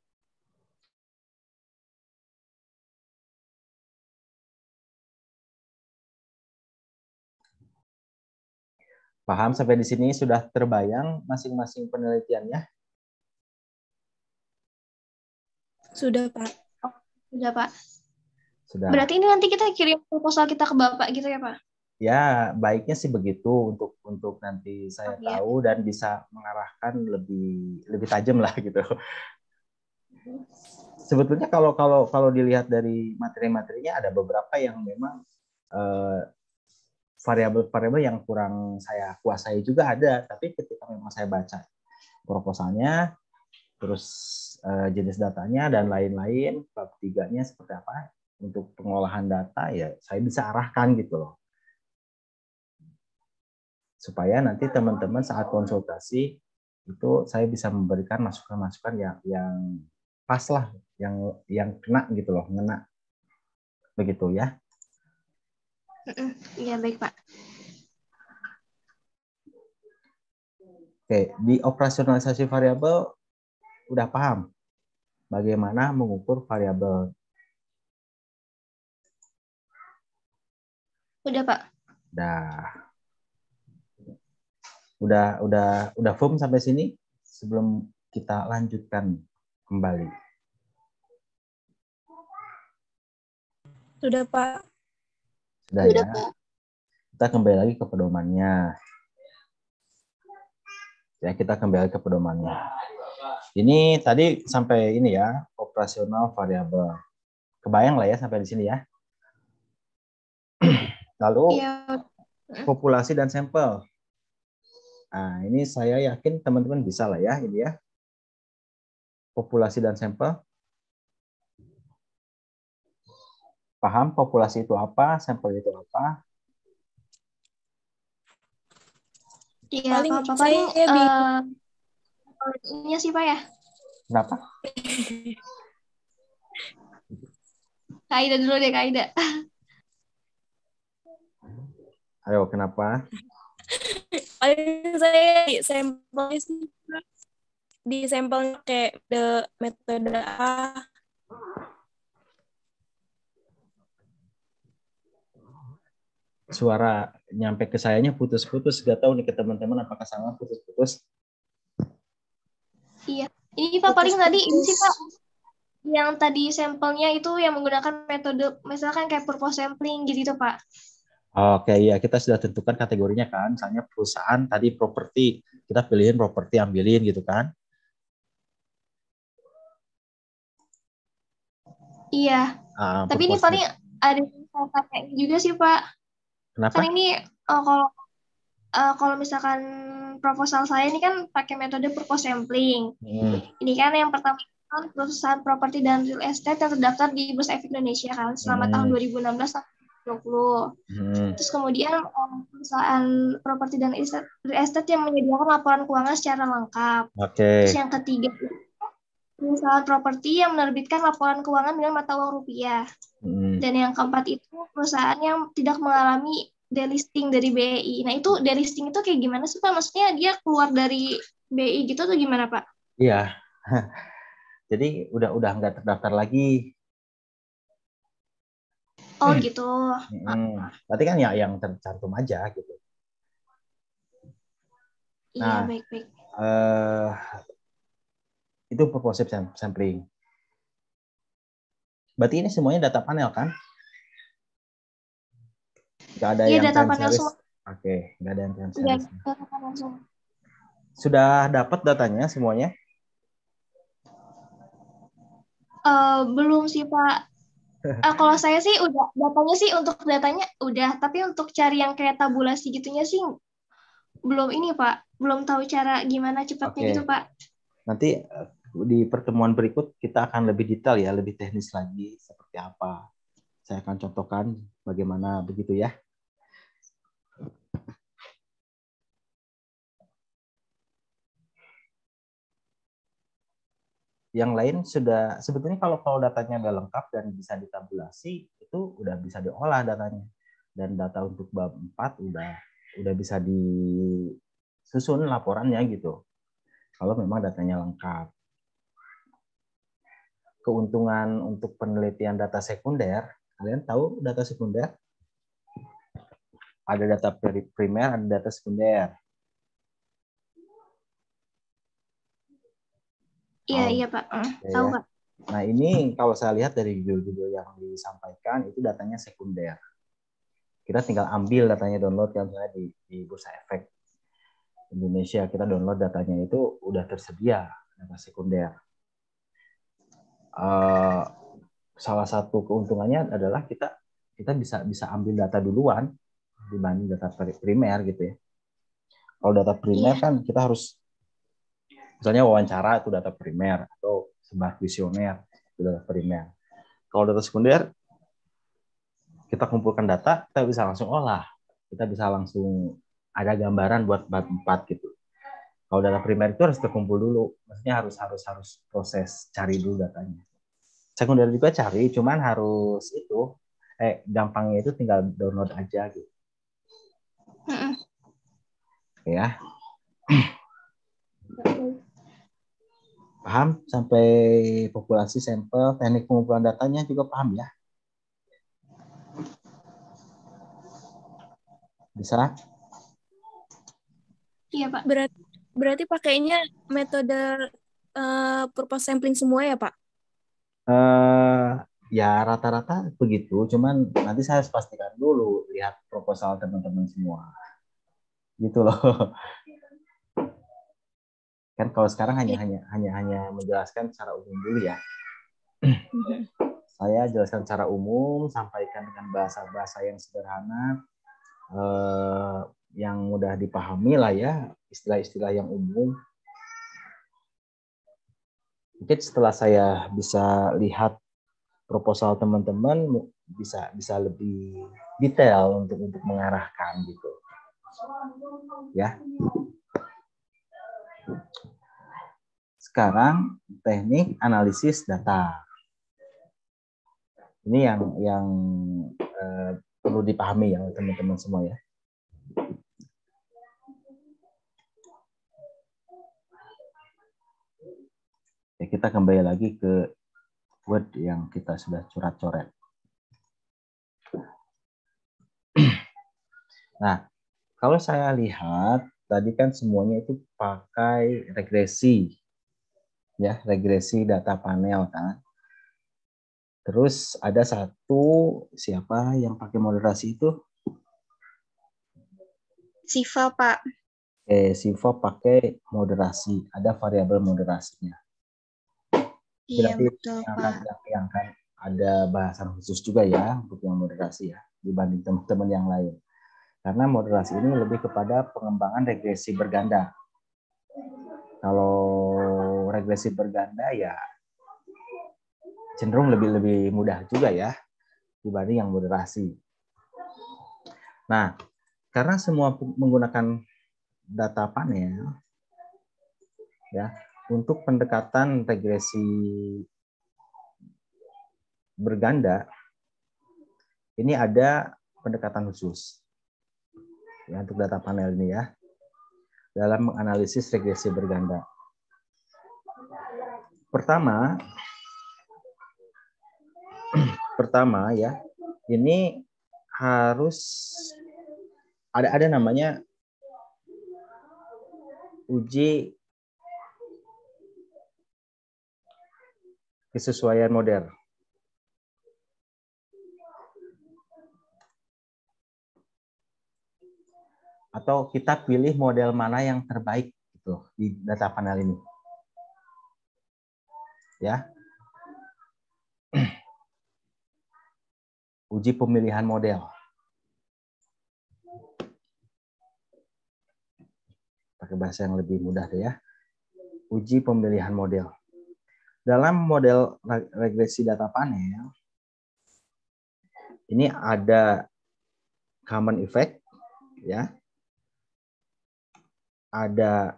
paham sampai di sini sudah terbayang masing-masing penelitiannya? Sudah, Pak. Sudah, Pak. Sudah. Berarti ini nanti kita kirim proposal kita ke Bapak gitu ya, Pak? Ya, baiknya sih begitu untuk nanti saya tahu dan bisa mengarahkan lebih tajam lah gitu. Sebetulnya kalau dilihat dari materi-materinya ada beberapa yang memang variabel-variabel yang kurang saya kuasai juga ada, tapi ketika memang saya baca proposalnya, terus jenis datanya dan lain-lain, bab 3-nya seperti apa untuk pengolahan data, ya saya bisa arahkan gitu loh. Supaya nanti teman-teman saat konsultasi itu saya bisa memberikan masukan-masukan yang pas lah, yang kena gitu loh, ngena begitu ya. Iya baik Pak. Oke, di operasionalisasi variabel udah paham bagaimana mengukur variabel? Udah Pak. Udah firm sampai sini sebelum kita lanjutkan kembali. Sudah Pak. Sudah ya. Pak. Kita kembali lagi ke pedomannya. Ya, kita kembali ke pedomannya. Ini tadi sampai ini ya, operasional variabel. Kebayang lah ya sampai di sini ya. Lalu populasi dan sampel. Nah, ini saya yakin teman-teman bisa lah ya, ini ya. Populasi dan sampel. Paham populasi itu apa, sampel itu apa? Iya, Pak. Paling ini sih Pak ya. Kenapa? Kak Ida dulu deh, Kak Ida. Ayo, kenapa? Paling saya di sampelnya kayak metode A. Suara nyampe ke sayanya putus-putus, gak tahu nih ke teman-teman apakah sama putus-putus. Iya, ini Pak paling tadi ini sih Pak, yang tadi sampelnya itu yang menggunakan metode misalkan kayak purpose sampling gitu Pak. Oke, ya kita sudah tentukan kategorinya kan, misalnya perusahaan tadi properti, kita pilihin properti, ambilin gitu kan. Iya, tapi ini paling ada yang saya pakai juga sih Pak. Kenapa? Kan ini kalau misalkan proposal saya ini kan pakai metode purpose sampling. Ini kan yang pertama kan perusahaan properti dan real estate yang terdaftar di Bursa Efek Indonesia kan selama tahun 2016 sampai 2020. Terus kemudian perusahaan properti dan real estate yang menyediakan laporan keuangan secara lengkap. Terus yang ketiga perusahaan properti yang menerbitkan laporan keuangan dengan mata uang rupiah. Dan yang keempat itu perusahaan yang tidak mengalami delisting dari BI. Nah itu delisting itu kayak gimana sih Pak? Maksudnya dia keluar dari BI gitu atau gimana Pak? Iya. Jadi udah nggak terdaftar lagi. Oh gitu. Berarti kan ya yang tercantum aja gitu. Iya, baik-baik. Itu purpose sampling. Berarti ini semuanya data panel kan? Nggak ada yang data panel semua. Oke, nggak ada yang time series. Sudah dapat datanya semuanya? Belum sih Pak. Kalau saya sih udah, datanya udah, tapi untuk cari yang kayak tabulasi gitunya sih belum ini Pak. Belum tahu cara gimana cepatnya gitu Pak. Nanti di pertemuan berikut kita akan lebih detail ya, lebih teknis lagi seperti apa. Saya akan contohkan bagaimana begitu ya. Yang lain sudah, sebetulnya kalau datanya udah lengkap dan bisa ditabulasi, itu udah bisa diolah datanya. Dan data untuk bab 4 udah bisa disusun laporannya gitu. Kalau memang datanya lengkap. Keuntungan untuk penelitian data sekunder, kalian tahu data sekunder? Ada data primer, ada data sekunder. Iya Pak, tahu Pak. Nah ini kalau saya lihat dari judul-judul yang disampaikan itu datanya sekunder. Kita tinggal ambil datanya, download kan, misalnya di Bursa Efek Indonesia, kita download datanya itu udah tersedia data sekunder. Salah satu keuntungannya adalah kita bisa ambil data duluan dibanding data primer gitu ya. Kalau data primer kan kita harus misalnya wawancara itu data primer atau sebar kuesioner itu data primer. Kalau data sekunder kita kumpulkan data, kita bisa langsung olah, kita bisa langsung ada gambaran buat bab 4 gitu. Kalau data primer itu harus terkumpul dulu, maksudnya harus proses cari dulu datanya. Sekunder juga cari, cuman harus itu gampangnya itu tinggal download aja gitu. Ya. Paham sampai populasi sampel, teknik pengumpulan datanya juga paham ya? Bisa? Iya, Pak. Berarti pakainya metode purpose sampling semua ya, Pak? Ya rata-rata begitu, cuman nanti saya harus pastikan dulu lihat proposal teman-teman semua. Gitu loh. Kan kalau sekarang hanya menjelaskan secara umum dulu ya. Saya jelaskan secara umum, sampaikan dengan bahasa-bahasa yang sederhana, yang mudah dipahami lah ya, istilah-istilah yang umum. Mungkin setelah saya bisa lihat proposal teman-teman, bisa lebih detail untuk mengarahkan gitu. Ya. Sekarang teknik analisis data. Ini yang perlu dipahami ya teman-teman semua ya. Ya, kita kembali lagi ke Word yang kita sudah coret-coret. Nah, kalau saya lihat tadi kan semuanya itu pakai regresi. Ya, regresi data panel kan. Terus ada satu, siapa yang pakai moderasi itu? Siva, Pak. Siva pakai moderasi, ada variabel moderasinya. Iya, Berarti betul, Pak. yang kan ada bahasan khusus juga ya untuk yang moderasi ya dibanding teman-teman yang lain. Karena moderasi ini lebih kepada pengembangan regresi berganda. Kalau regresi berganda ya cenderung lebih mudah juga ya dibanding yang moderasi. Nah, karena semua menggunakan data panel ya, untuk pendekatan regresi berganda ini ada pendekatan khusus ya untuk data panel ini ya dalam menganalisis regresi berganda. Pertama ya, ini harus ada namanya uji kesesuaian model. Atau kita pilih model mana yang terbaik gitu di data panel ini. Ya. Uji pemilihan model. Pakai bahasa yang lebih mudah deh ya. Uji pemilihan model. Dalam model regresi data panel, ini ada common effect, ya. Ada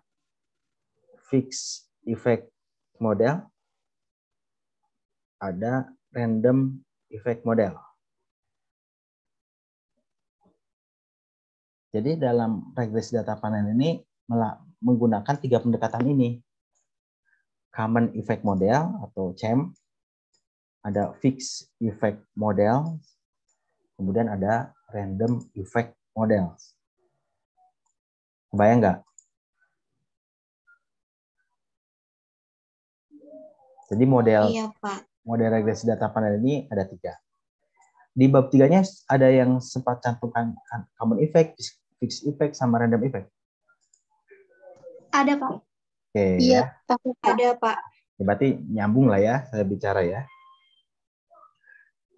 fixed effect model, ada random effect model. Jadi dalam regresi data panel ini menggunakan 3 pendekatan ini. Common effect model atau CEM, ada fixed effect model, kemudian ada random effect model. Kebayang nggak? Jadi model regresi data panel ini ada 3. di bab 3-nya ada yang sempat cantumkan common effect, fixed effect, sama random effect? Ada, Pak. Oke, Iya, ya. Pak. Ada, Pak. Ya, berarti nyambung lah ya saya bicara ya.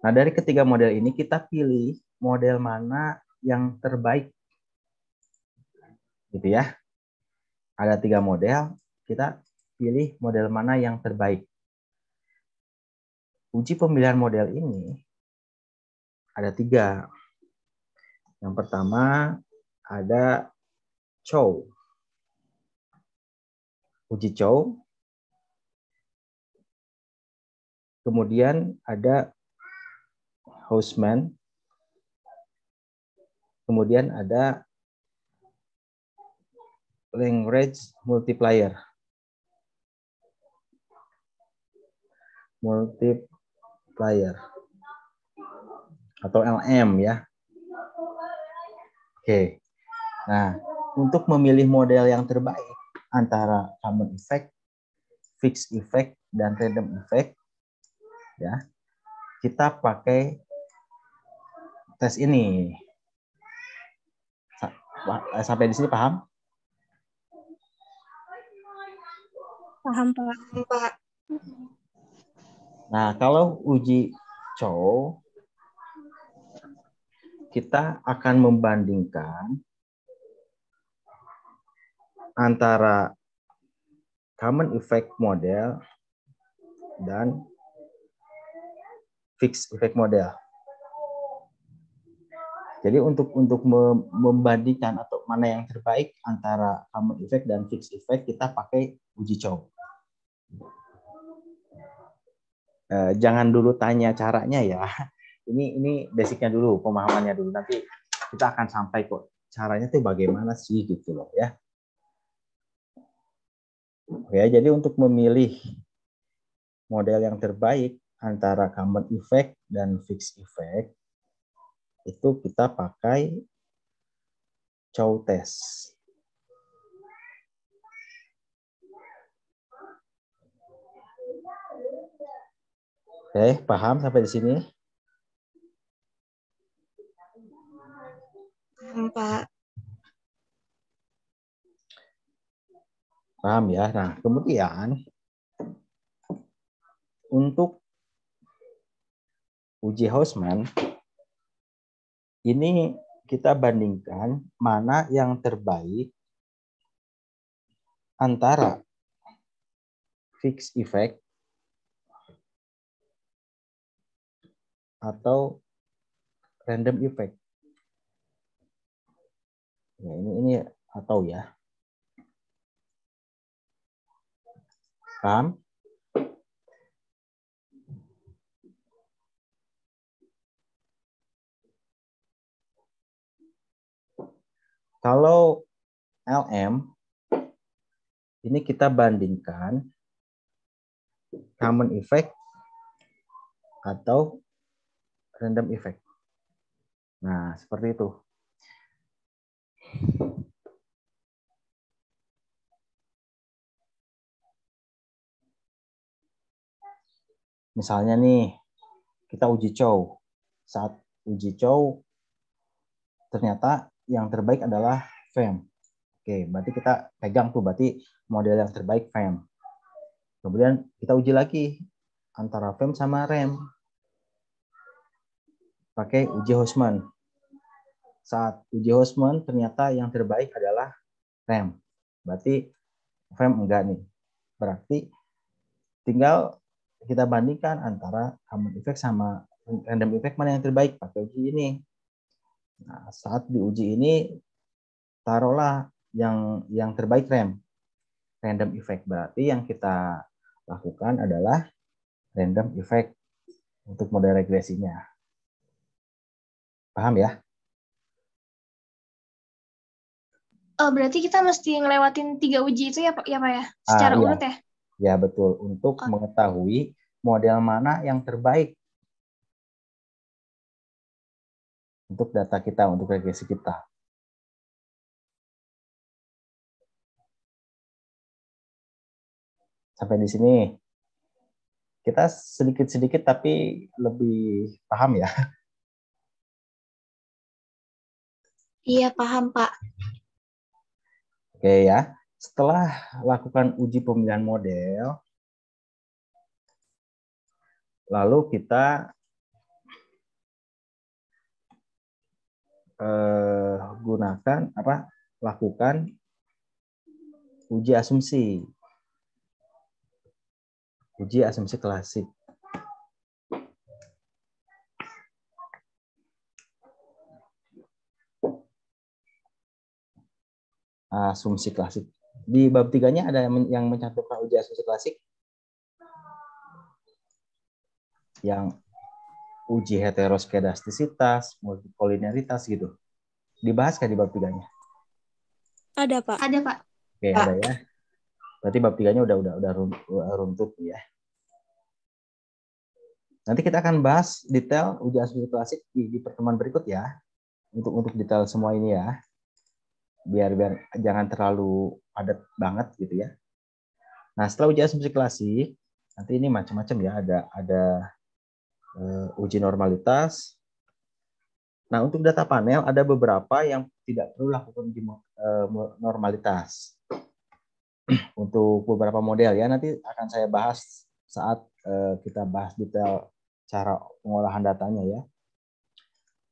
Nah, dari ketiga model ini kita pilih model mana yang terbaik. Gitu ya. Ada 3 model, kita pilih model mana yang terbaik. Uji pemilihan model ini ada 3. Yang pertama ada Chow. Uji Chow. Kemudian ada Hausman. Kemudian ada Lagrange multiplier. Atau LM ya. Oke. Nah, untuk memilih model yang terbaik antara common effect, fixed effect, dan random effect, ya, kita pakai tes ini. Sampai di sini paham? Paham, Pak. Nah, kalau uji Chow, kita akan membandingkan antara common effect model dan fixed effect model. Jadi untuk membandingkan atau mana yang terbaik antara common effect dan fixed effect, kita pakai uji Chow. Jangan dulu tanya caranya ya. Ini basicnya dulu, pemahamannya dulu. Nanti kita akan sampai kok caranya tuh bagaimana sih gitu loh ya. Ya, jadi untuk memilih model yang terbaik antara common effect dan fixed effect itu kita pakai Chow test. Oke, paham sampai di sini? Pak. Paham ya? Nah, kemudian untuk uji Hausman, ini kita bandingkan mana yang terbaik antara fixed effect atau random effect. Ya, ini atau ya. Paham? Kalau LM, ini kita bandingkan common effect atau random effect. Nah, seperti itu. Misalnya nih, kita uji Chow. Saat uji Chow, ternyata yang terbaik adalah FEM. Oke, berarti kita pegang tuh, berarti model yang terbaik FEM. Kemudian kita uji lagi antara FEM sama REM. Pakai uji Hausman. Saat uji Hausman, ternyata yang terbaik adalah REM. Berarti FEM enggak nih. Berarti tinggal kita bandingkan antara common effect sama random effect mana yang terbaik pakai uji ini. Nah, saat diuji ini taruhlah yang terbaik random effect. Berarti yang kita lakukan adalah random effect untuk model regresinya. Paham ya? Berarti kita mesti ngelewatin 3 uji itu ya Pak ya? Secara urut ya? Ya, betul. Untuk mengetahui model mana yang terbaik untuk data kita, untuk regresi kita. Sampai di sini. Kita sedikit-sedikit tapi lebih paham ya. Iya, paham, Pak. Oke ya. Setelah lakukan uji pemilihan model, lalu kita lakukan uji asumsi. Uji asumsi klasik. Asumsi klasik. Di bab 3-nya ada yang mencantumkan uji asumsi klasik? Yang uji heteroskedastisitas, multikolineritas gitu. Dibahas kan di bab 3-nya? Ada, Pak. Ada, Pak. Oke, ada ya. Berarti bab 3-nya udah runtut ya. Nanti kita akan bahas detail uji asumsi klasik di pertemuan berikut ya. Untuk detail semua ini ya. Biar jangan terlalu padat banget gitu ya. Nah, setelah uji asumsi klasik, nanti ini macam-macam ya, ada uji normalitas. Nah, untuk data panel ada beberapa yang tidak perlu lakukan uji normalitas. Untuk beberapa model ya, nanti akan saya bahas saat kita bahas detail cara pengolahan datanya ya.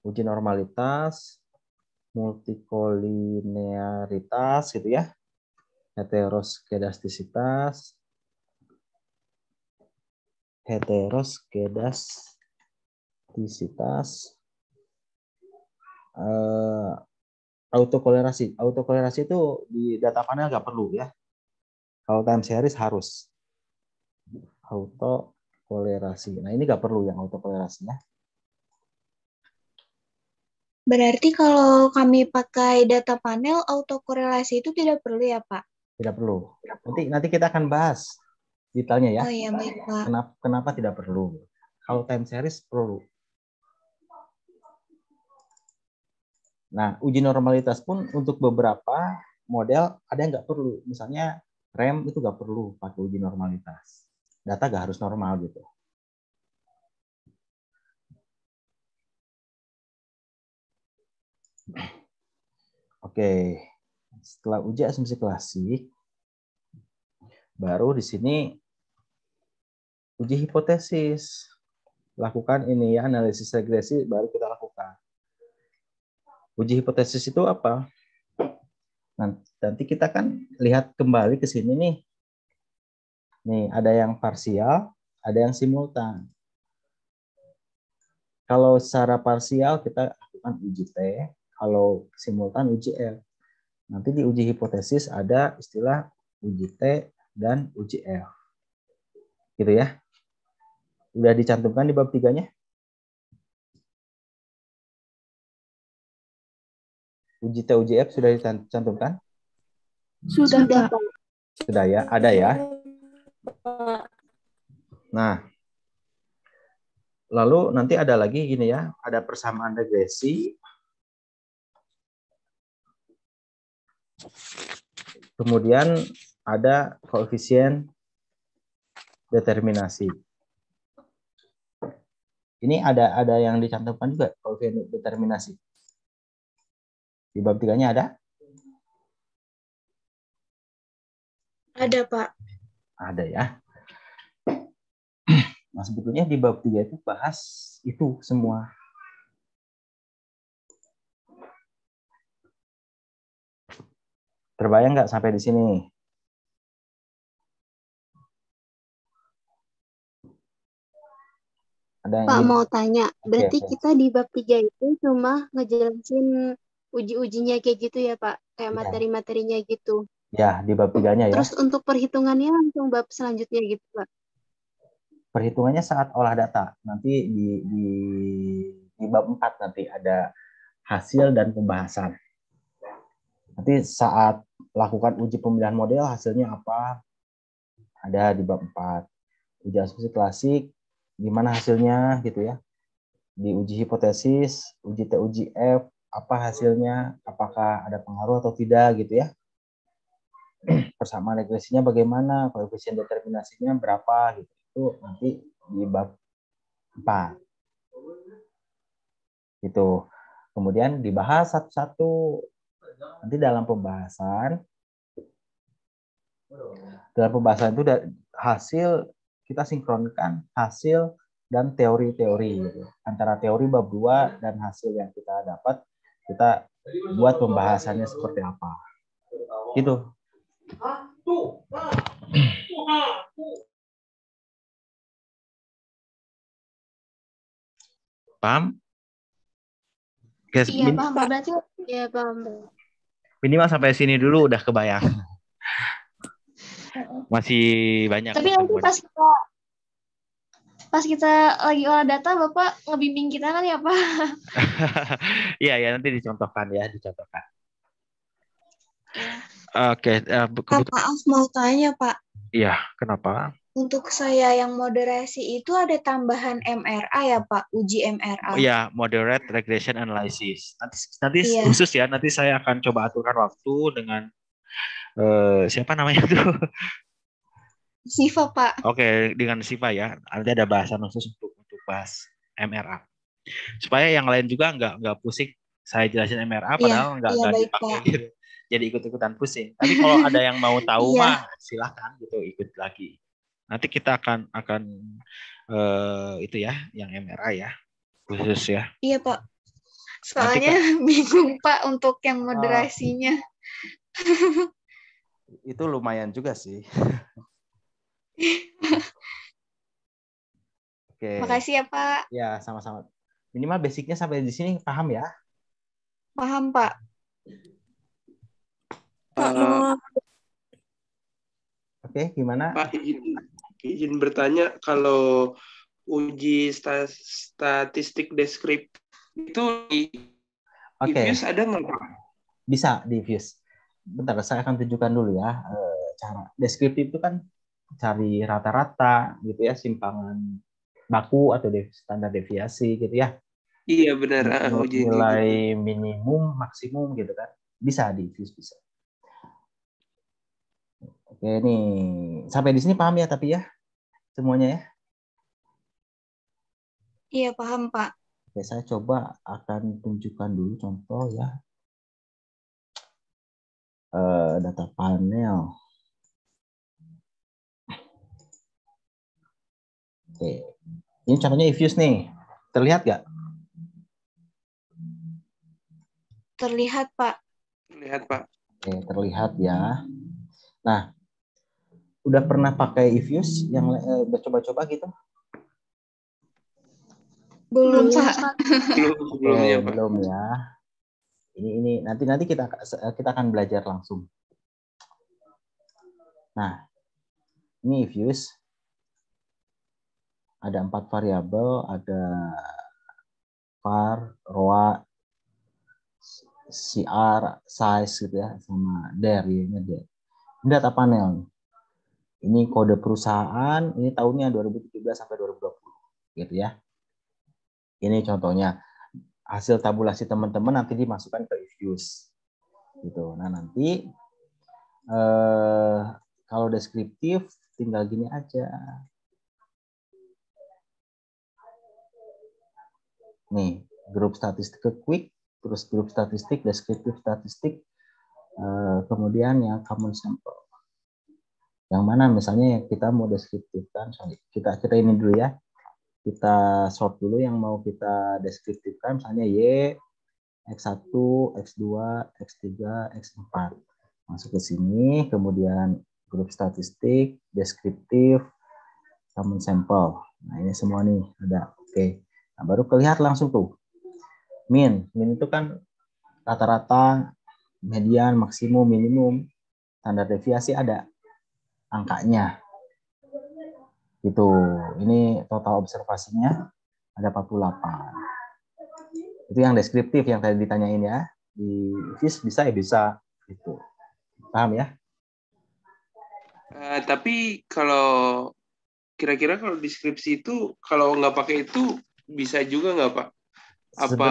Uji normalitas, multikolinearitas gitu ya, heteroskedastisitas, autokolerasi. Autokolerasi itu di data panel nggak perlu ya. Kalau time series harus autokolerasi. Nah ini nggak perlu yang autokolerasinya. Berarti kalau kami pakai data panel, autokorelasi itu tidak perlu ya, Pak? Tidak perlu. Nanti kita akan bahas detailnya ya. Oh iya, baik, Pak. Kenapa tidak perlu? Kalau time series perlu. Nah, uji normalitas pun untuk beberapa model ada yang nggak perlu. Misalnya rem itu nggak perlu pakai uji normalitas. Data nggak harus normal gitu. Oke, setelah uji asumsi klasik, baru di sini uji hipotesis. Lakukan ini ya, analisis regresi baru kita lakukan. Uji hipotesis itu apa? Nanti kita kan lihat kembali ke sini nih. Nih, ada yang parsial, ada yang simultan. Kalau secara parsial kita lakukan uji T, kalau simultan uji L. Nanti di uji hipotesis ada istilah uji T dan uji L. Gitu ya. Udah dicantumkan di bab 3-nya? Uji T, uji F sudah dicantumkan? Sudah, Pak. Sudah ya, ada ya. Nah, lalu nanti ada lagi gini ya, ada persamaan regresi. Kemudian ada koefisien determinasi. Ini ada yang dicantumkan juga koefisien determinasi. Di bab 3-nya ada? Ada, Pak. Ada ya. Nah, sebetulnya di bab 3 itu bahas itu semua. Terbayang nggak sampai di sini? Ada yang Pak mau tanya, berarti Oke. kita di bab 3 itu cuma ngejelasin uji-ujinya kayak gitu ya Pak? Kayak Ya. materi-materinya gitu. Ya, di bab 3-nya ya. Terus untuk perhitungannya langsung bab selanjutnya gitu Pak? Perhitungannya saat olah data. Nanti di bab 4 nanti ada hasil dan pembahasan. Nanti saat lakukan uji pemilihan model hasilnya apa? Ada di bab 4. Uji asumsi klasik, gimana hasilnya gitu ya. Di uji hipotesis, uji T, uji F, apa hasilnya? Apakah ada pengaruh atau tidak gitu ya. Persamaan regresinya bagaimana? Koefisien determinasinya berapa gitu. Itu nanti di bab 4. Gitu. kemudian dibahas satu-satu. Nanti dalam pembahasan itu hasil kita sinkronkan hasil dan teori-teori gitu. Antara teori bab 2 dan hasil yang kita dapat, kita buat pembahasannya seperti apa. Gitu. Paham? Guys, Iya, paham. Berarti Ya, paham. minimal sampai sini dulu udah kebayang. Masih banyak. Tapi nanti pas kita lagi olah data, Bapak ngebimbing kita kan ya, Pak? Iya, nanti dicontohkan. Ya. Oke, Pak, maaf mau tanya, Pak. Iya, kenapa? Untuk saya yang moderasi itu ada tambahan MRA ya, Pak? Uji MRA. Iya, Moderate Regression Analysis. Nanti khusus ya, nanti saya akan coba aturkan waktu dengan siapa namanya tuh? Siva, Pak. Oke, dengan Siva ya. Nanti ada bahasan khusus untuk bahas MRA. Supaya yang lain juga nggak pusing. Saya jelasin MRA padahal nggak dipakai gitu. Jadi ikut-ikutan pusing. Tapi kalau ada yang mau tahu mah silakan gitu ikut lagi. Nanti kita akan itu ya, yang MRA ya, khusus ya. Iya, Pak. Soalnya bingung, Pak, untuk yang moderasinya. Itu lumayan juga sih. Oke. Makasih ya, Pak. Ya, sama-sama. Minimal basicnya sampai di sini paham ya? Paham, Pak. Oke, gimana? Pak, izin bertanya, kalau uji statistik deskriptif itu di Fuse ada nggak, Pak? Bisa di Fuse. Bentar, saya akan tunjukkan dulu ya cara. Deskriptif itu kan cari rata-rata gitu ya, simpangan baku atau standar deviasi gitu ya. Iya benar. Nilai minimum, maksimum gitu kan. Bisa di Fuse, bisa. Oke, nih sampai di sini paham ya tapi ya semuanya ya? Iya paham, Pak. Oke, saya coba akan tunjukkan dulu contoh ya. Data panel. Oke, ini contohnya Fuse nih. Terlihat nggak? Terlihat, Pak. Terlihat, Pak. Oke, terlihat ya. Nah, udah pernah pakai Fuse yang udah coba-coba gitu? Belum, Pak. Belum ya. Ini nanti kita akan belajar langsung. Nah, ini Fuse. Ada 4 variabel, ada var, roa, CR, size gitu ya, sama dir. Ini data panel. Ini kode perusahaan, ini tahunnya 2017 sampai 2020 gitu ya. Ini contohnya. Hasil tabulasi teman-teman nanti dimasukkan ke Fuse. Gitu. Nah, nanti kalau deskriptif tinggal gini aja. Nih, grup statistik ke quick, terus grup statistik, deskriptif statistik, kemudian yang common sample. Yang mana misalnya kita mau deskriptifkan, kita ini dulu ya. Kita sort dulu yang mau kita deskriptifkan, misalnya Y, X1, X2, X3, X4. Masuk ke sini, kemudian grup statistik, deskriptif, common sample. Nah, ini semua nih ada. Oke. Nah, baru kelihatan langsung tuh. Min itu kan rata-rata, median, maksimum, minimum, standar deviasi ada angkanya. Gitu. Ini total observasinya ada 48. Itu yang deskriptif yang tadi ditanyain ya. Di Fuse bisa ya bisa. Gitu. Paham ya? Tapi kalau kira-kira kalau deskripsi itu kalau nggak pakai itu bisa juga nggak, Pak? Apa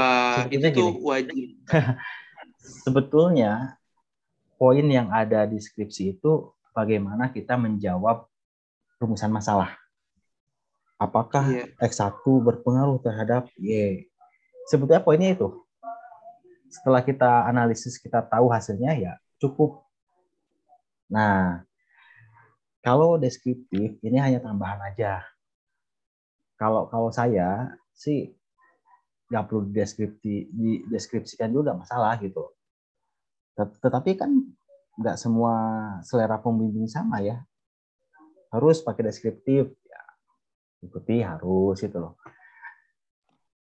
itu tuh wajib? Sebetulnya poin yang ada di deskripsi itu bagaimana kita menjawab rumusan masalah. Apakah X1 berpengaruh terhadap Y? Sebetulnya poinnya itu. setelah kita analisis, kita tahu hasilnya ya cukup. Nah, kalau deskriptif ini hanya tambahan aja. Kalau saya sih nggak perlu dideskripsikan juga, masalah gitu. Tetapi kan nggak semua selera pembimbing sama ya. Harus pakai deskriptif, ya ikuti harus itu loh.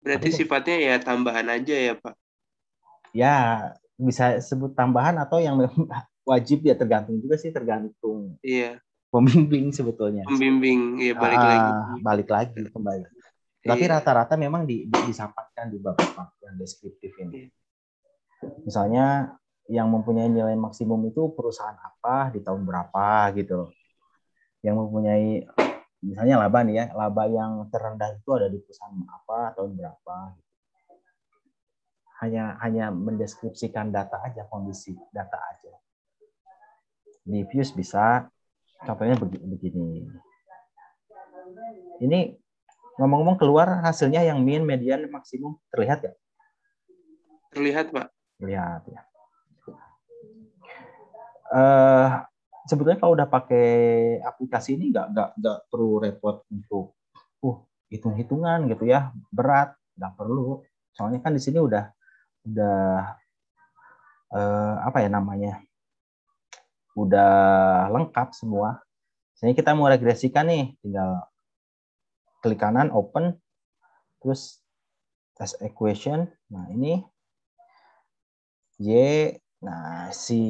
Berarti sifatnya ya tambahan aja ya Pak? Ya bisa sebut tambahan atau yang wajib, ya tergantung juga sih, tergantung pembimbing sebetulnya. Pembimbing ya balik lagi kembali. Tapi rata-rata memang disampaikan di bab yang deskriptif ini. Misalnya yang mempunyai nilai maksimum itu perusahaan apa di tahun berapa gitu. Yang mempunyai misalnya laba nih ya, laba yang terendah itu ada di perusahaan apa tahun berapa. Hanya mendeskripsikan data aja, kondisi data aja. Di Fuse bisa, contohnya begini. Ini ngomong-ngomong keluar hasilnya yang mean, median, maksimum, terlihat ya? Terlihat Pak. Terlihat ya. Sebetulnya kalau udah pakai aplikasi ini nggak perlu repot untuk hitung-hitungan gitu ya, berat, nggak perlu. Soalnya kan di sini udah apa ya namanya, udah lengkap semua. Misalnya kita mau regresikan nih, tinggal klik kanan, open, terus test equation. Nah ini Y. Nah, si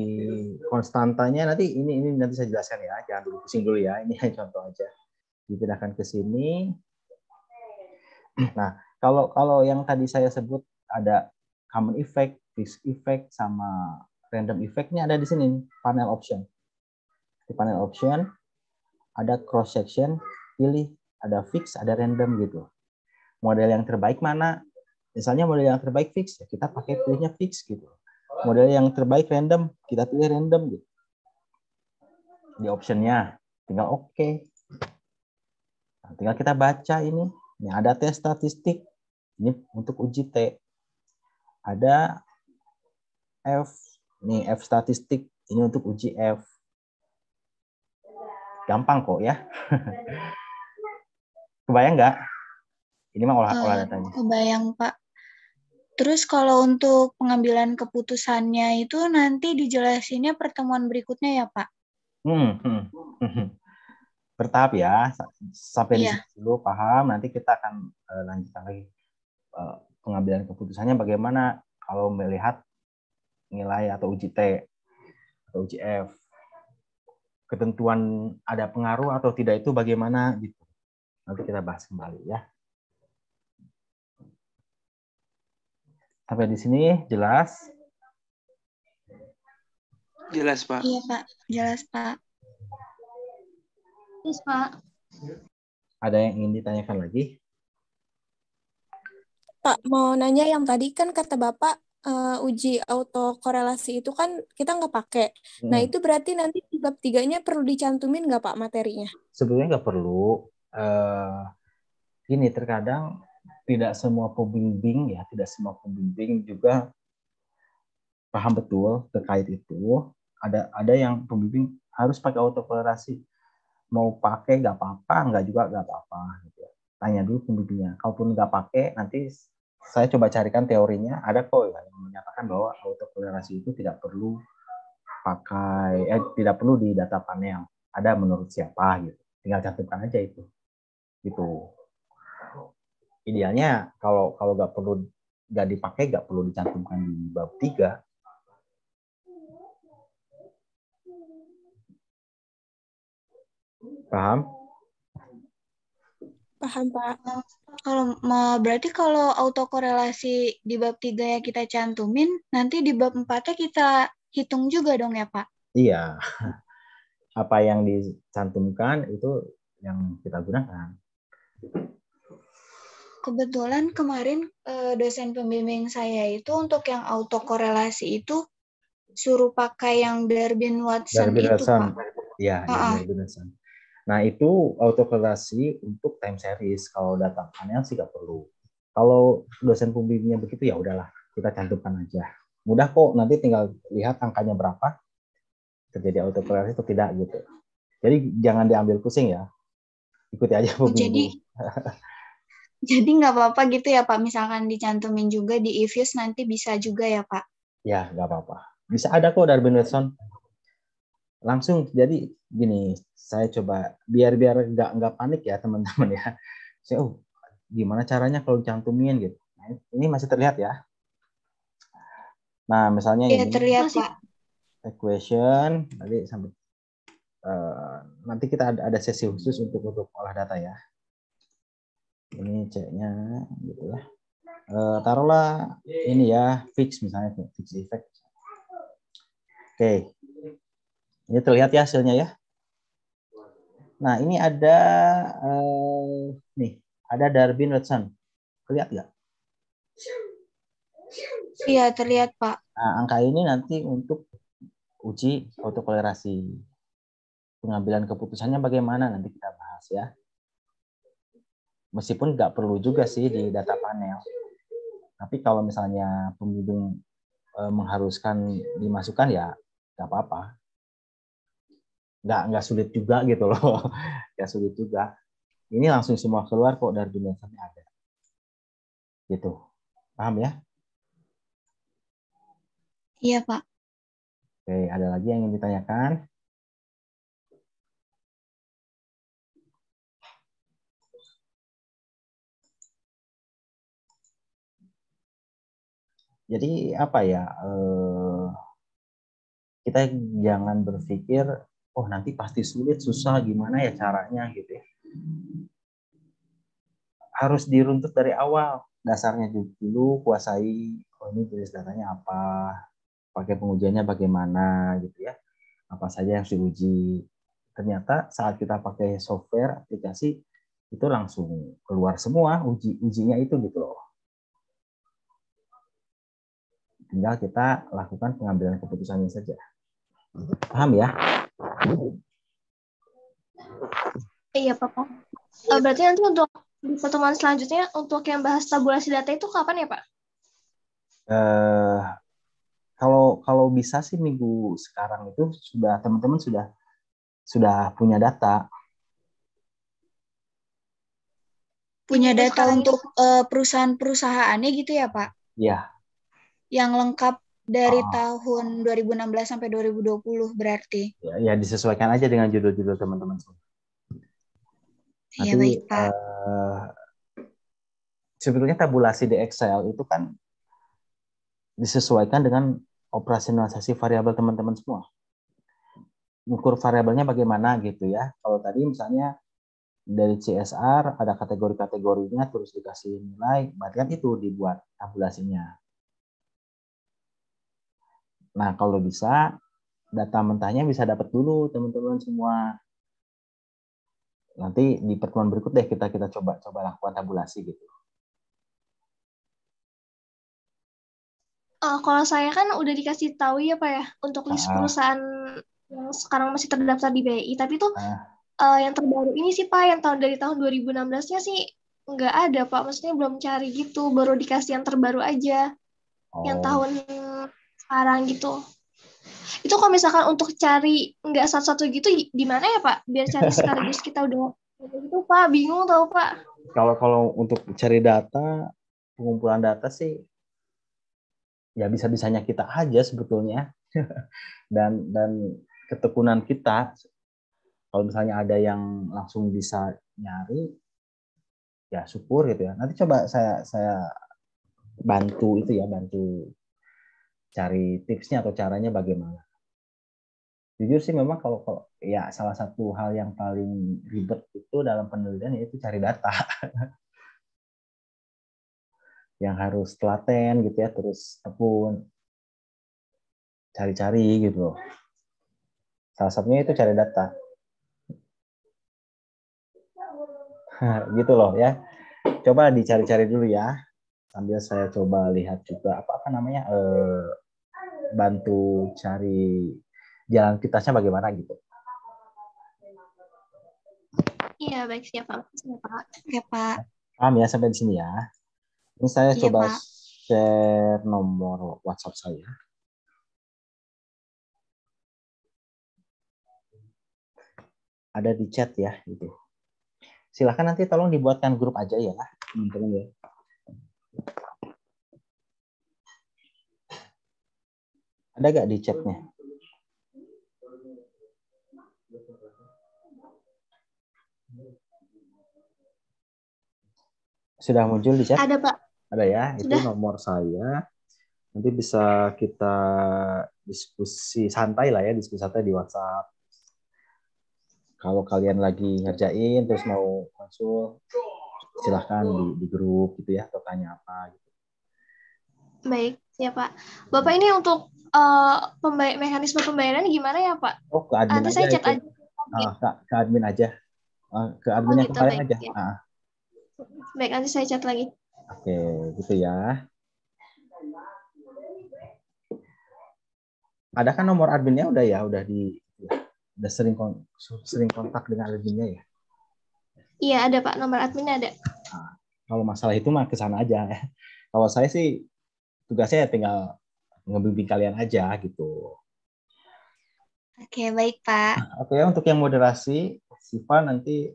konstantanya nanti ini nanti saya jelaskan ya, jangan dulu pusing dulu ya. Ini contoh aja. Dipindahkan ke sini. Nah, kalau yang tadi saya sebut ada common effect, fixed effect, sama random effect-nya ada di sini, panel option. Di panel option ada cross section, pilih, ada fix, ada random gitu. Model yang terbaik mana? Misalnya model yang terbaik fix, ya kita pakai pilihnya fix gitu. Model yang terbaik random, kita pilih random gitu. Di optionnya, tinggal oke. Nah, tinggal kita baca ini. Ini ada tes statistik, ini untuk uji T. Ada F, ini F statistik, ini untuk uji F. Gampang kok ya. Kebayang nggak? Ini mah olah datanya. Kebayang Pak. Terus kalau untuk pengambilan keputusannya itu nanti dijelasinnya pertemuan berikutnya ya Pak? Bertahap ya, sampai di situ dulu paham, nanti kita akan lanjutkan lagi pengambilan keputusannya bagaimana kalau melihat nilai atau uji T atau uji F. Ketentuan ada pengaruh atau tidak itu bagaimana gitu. Nanti kita bahas kembali ya. Sampai di sini jelas? Jelas Pak. Iya Pak, jelas Pak. Yes, Pak. Ada yang ingin ditanyakan lagi? Pak, mau nanya yang tadi kan kata Bapak uji autokorelasi itu kan kita nggak pakai. Nah, itu berarti nanti di bab 3-nya perlu dicantumin nggak Pak materinya? Sebetulnya nggak perlu. Gini, terkadang tidak semua pembimbing juga paham betul terkait itu. Ada yang pembimbing harus pakai autokorelasi. Mau pakai nggak apa-apa, nggak juga nggak apa-apa. Gitu. Tanya dulu pembimbingnya. Kalaupun nggak pakai, nanti saya coba carikan teorinya. Ada kok yang menyatakan bahwa autokorelasi itu tidak perlu tidak perlu di data panel. Ada menurut siapa gitu. Tinggal cantumkan aja itu. Gitu. Idealnya kalau nggak dipakai, nggak perlu dicantumkan di bab 3. Paham? Paham, Pak. Berarti kalau autokorelasi di bab 3 ya kita cantumin, nanti di bab 4-nya kita hitung juga dong ya, Pak? Iya. Apa yang dicantumkan itu yang kita gunakan. Kebetulan kemarin dosen pembimbing saya itu untuk yang autokorelasi itu suruh pakai yang Darwin-Watson itu, Pak. Iya, Darwin-Watson. Nah, itu autokorelasi untuk time series. Kalau data panel sih nggak perlu. Kalau dosen pembimbingnya begitu, ya udahlah, kita cantumkan aja. Mudah kok, nanti tinggal lihat angkanya berapa, terjadi autokorelasi atau tidak gitu. Jadi jangan diambil pusing ya, ikuti aja pembimbing. Jadi nggak apa-apa gitu ya Pak, misalkan dicantumin juga di eViews nanti bisa juga ya Pak? Ya nggak apa-apa, bisa ada kok Darwin Watson. Langsung, jadi gini, saya coba biar nggak panik ya teman-teman ya. Saya, gimana caranya kalau dicantumin gitu. Nah, ini masih terlihat ya. Nah misalnya ya, ini terlihat Pak. Equation, nanti kita ada sesi khusus untuk olah data ya. Ini C-nya gitu ya. Taruhlah ini ya, fix misalnya, fix effect. Oke. Ini terlihat ya hasilnya ya. Nah, ini ada ada Darwin Watson. Terlihat nggak? Iya, terlihat Pak. Nah, angka ini nanti untuk uji autokolerasi. Pengambilan keputusannya bagaimana nanti kita bahas ya. Meskipun nggak perlu juga sih di data panel. Tapi kalau misalnya pembimbing mengharuskan dimasukkan ya nggak apa-apa. Nggak sulit juga gitu loh. Nggak sulit juga. Ini langsung semua keluar kok dari dimensinya ada. Gitu. Paham ya? Iya, Pak. Oke, ada lagi yang ingin ditanyakan? Jadi apa ya? Kita jangan berpikir, oh nanti pasti sulit, susah, gimana ya caranya gitu ya. Harus diruntut dari awal. Dasarnya dulu kuasai, oh ini jenis datanya apa, pakai pengujiannya bagaimana gitu ya. Apa saja yang harus diuji. Ternyata saat kita pakai software, aplikasi, itu langsung keluar semua ujinya itu gitu loh. Tinggal kita lakukan pengambilan keputusannya saja. Paham ya? Iya, Pak. Berarti nanti untuk di pertemuan selanjutnya untuk yang bahas tabulasi data itu kapan ya, Pak? Kalau bisa sih minggu sekarang itu sudah teman-teman sudah punya data. Punya data untuk perusahaan-perusahaannya gitu ya, Pak? Iya. Yang lengkap dari tahun 2016 sampai 2020 berarti. Ya disesuaikan aja dengan judul-judul teman-teman. Iya, baik, Pak. Sebetulnya tabulasi di Excel itu kan disesuaikan dengan operasionalisasi variabel teman-teman semua. Ukur variabelnya bagaimana gitu ya. Kalau tadi misalnya dari CSR ada kategori-kategorinya terus dikasih nilai, berarti kan itu dibuat tabulasinya. Nah, kalau bisa data mentahnya bisa dapat dulu teman-teman semua. Nanti di pertemuan berikut deh kita coba lakukan tabulasi gitu. Kalau saya kan udah dikasih tahu ya Pak ya untuk list perusahaan yang sekarang masih terdaftar di BI, tapi tuh yang terbaru ini sih Pak, yang dari tahun 2016-nya sih nggak ada Pak, maksudnya belum cari gitu, baru dikasih yang terbaru aja, yang tahun sekarang gitu. Itu kalau misalkan untuk cari nggak satu-satu gitu gimana ya Pak? Biar cari sekaligus kita udah gitu Pak, bingung tau Pak. Kalau untuk cari data, pengumpulan data sih ya bisa-bisanya kita aja sebetulnya. dan ketekunan kita. Kalau misalnya ada yang langsung bisa nyari, ya syukur gitu ya. Nanti coba saya bantu cari tipsnya atau caranya bagaimana. Jujur sih memang kalau ya salah satu hal yang paling ribet itu dalam penelitian yaitu cari data. Yang harus telaten gitu ya, terus tekun, cari-cari gitu loh. Salah satunya itu cari data. Gitu loh ya. Coba dicari-cari dulu ya. Sambil saya coba lihat juga apa namanya bantu cari jalan pintasnya bagaimana gitu. Iya, baik, siap Pak. Oke, Pak. Paham ya sampai di sini ya. Ini saya coba share nomor WhatsApp saya. Ada di chat ya, gitu. Silahkan nanti tolong dibuatkan grup aja ya, teman-teman ya. Ada nggak di chatnya? Sudah muncul di chat? Ada, Pak. Ada ya, Sudah. itu nomor saya. Nanti bisa kita diskusi santai lah ya, diskusi santai di WhatsApp. Kalau kalian lagi ngerjain terus mau konsul, silahkan di grup gitu ya, atau tanya apa gitu. Baik, ya Pak. Bapak ini untuk mekanisme pembayaran gimana ya Pak? Oh, ke admin Nanti aja saya chat itu. aja. Ke admin aja. Ke admin yang gitu, kemarin baik, aja. ya. Baik, nanti saya chat lagi. Oke, gitu ya. Ada kan nomor adminnya udah ya, udah sering kontak dengan adminnya ya? Iya, ada Pak, nomor adminnya ada. Nah, kalau masalah itu mah ke sana aja ya. Kalau saya sih tugasnya tinggal ngebimbing kalian aja gitu. Oke, baik Pak. Oke, untuk yang moderasi, Siva nanti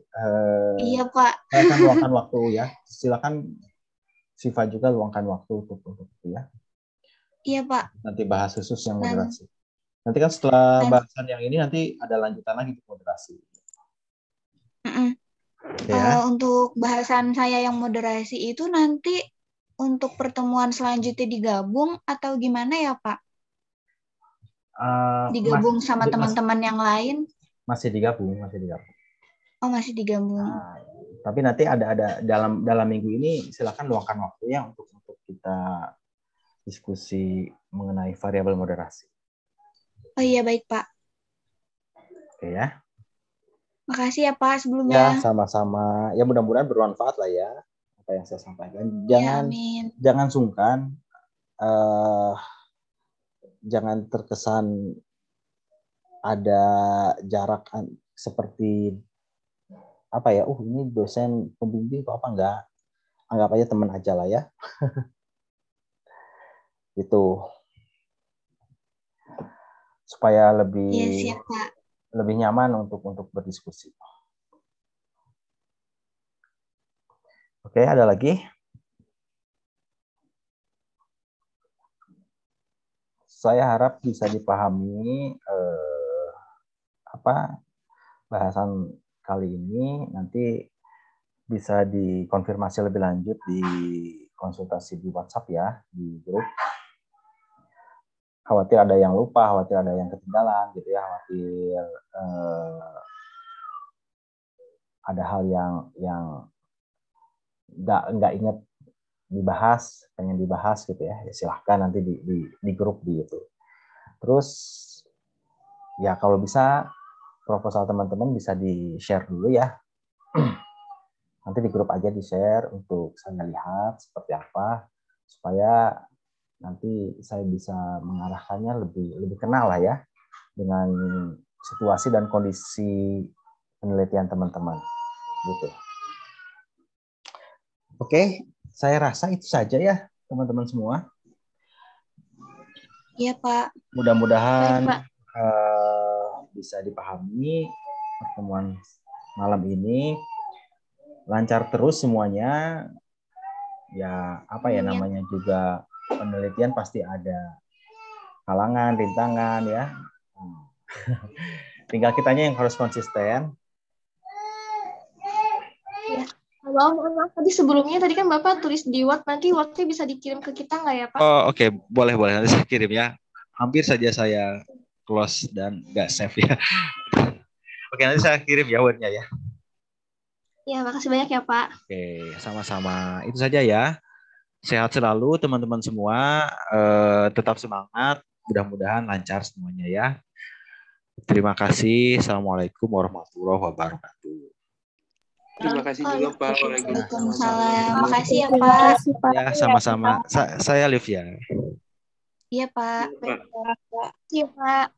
iya Pak. Saya akan luangkan waktu ya. Silakan Siva juga luangkan waktu untuk itu ya. Iya Pak. Nanti bahas khusus yang moderasi. Nanti kan setelah bahasan yang ini nanti ada lanjutan lagi untuk moderasi. Ya. Untuk bahasan saya yang moderasi itu nanti untuk pertemuan selanjutnya digabung atau gimana ya Pak? Digabung sama teman-teman yang lain? Masih digabung. Oh, masih digabung. Tapi nanti ada dalam minggu ini silakan luangkan waktunya untuk kita diskusi mengenai variabel moderasi. Oh iya, baik Pak. Oke ya. Makasih ya Pak sebelumnya. Ya, sama-sama. Ya mudah-mudahan bermanfaat lah ya apa yang saya sampaikan. Jangan sungkan. Jangan terkesan ada jarak seperti apa ya, ini dosen pembimbing kok apa enggak, anggap aja teman aja lah ya. Gitu supaya lebih nyaman untuk berdiskusi. Oke, ada lagi? Saya harap bisa dipahami bahasan kali ini. Nanti bisa dikonfirmasi lebih lanjut di konsultasi di WhatsApp ya, di grup. Khawatir ada yang lupa, khawatir ada yang ketinggalan gitu ya, khawatir ada hal yang nggak ingat dibahas, pengen dibahas gitu ya, silahkan nanti di grup di itu. Terus ya kalau bisa proposal teman-teman bisa di-share dulu ya. Nanti di grup aja di-share untuk saya lihat seperti apa, supaya nanti saya bisa mengarahkannya lebih kenal lah ya dengan situasi dan kondisi penelitian teman-teman gitu. Oke, saya rasa itu saja ya teman-teman semua. Iya Pak. Mudah-mudahan bisa dipahami pertemuan malam ini, lancar terus semuanya. Ya apa ya namanya juga penelitian pasti ada halangan, rintangan ya. Tinggal kitanya yang harus konsisten. Ya. Maaf, tadi sebelumnya tadi kan Bapak tulis di Word, nanti Word-nya bisa dikirim ke kita nggak ya Pak? Oh oke. Boleh nanti saya kirim ya. Hampir saja saya close dan nggak save ya. Oke, nanti saya kirim ya Word-nya ya. Ya, makasih banyak ya Pak. Oke, sama-sama. Itu saja ya. Sehat selalu teman-teman semua, tetap semangat, mudah-mudahan lancar semuanya ya. Terima kasih. Assalamualaikum warahmatullahi wabarakatuh. Terima kasih juga Pak. Waalaikumsalam. Makasih ya Pak. Ya, sama-sama. Saya Liv ya. Iya Pak. Iya Pak.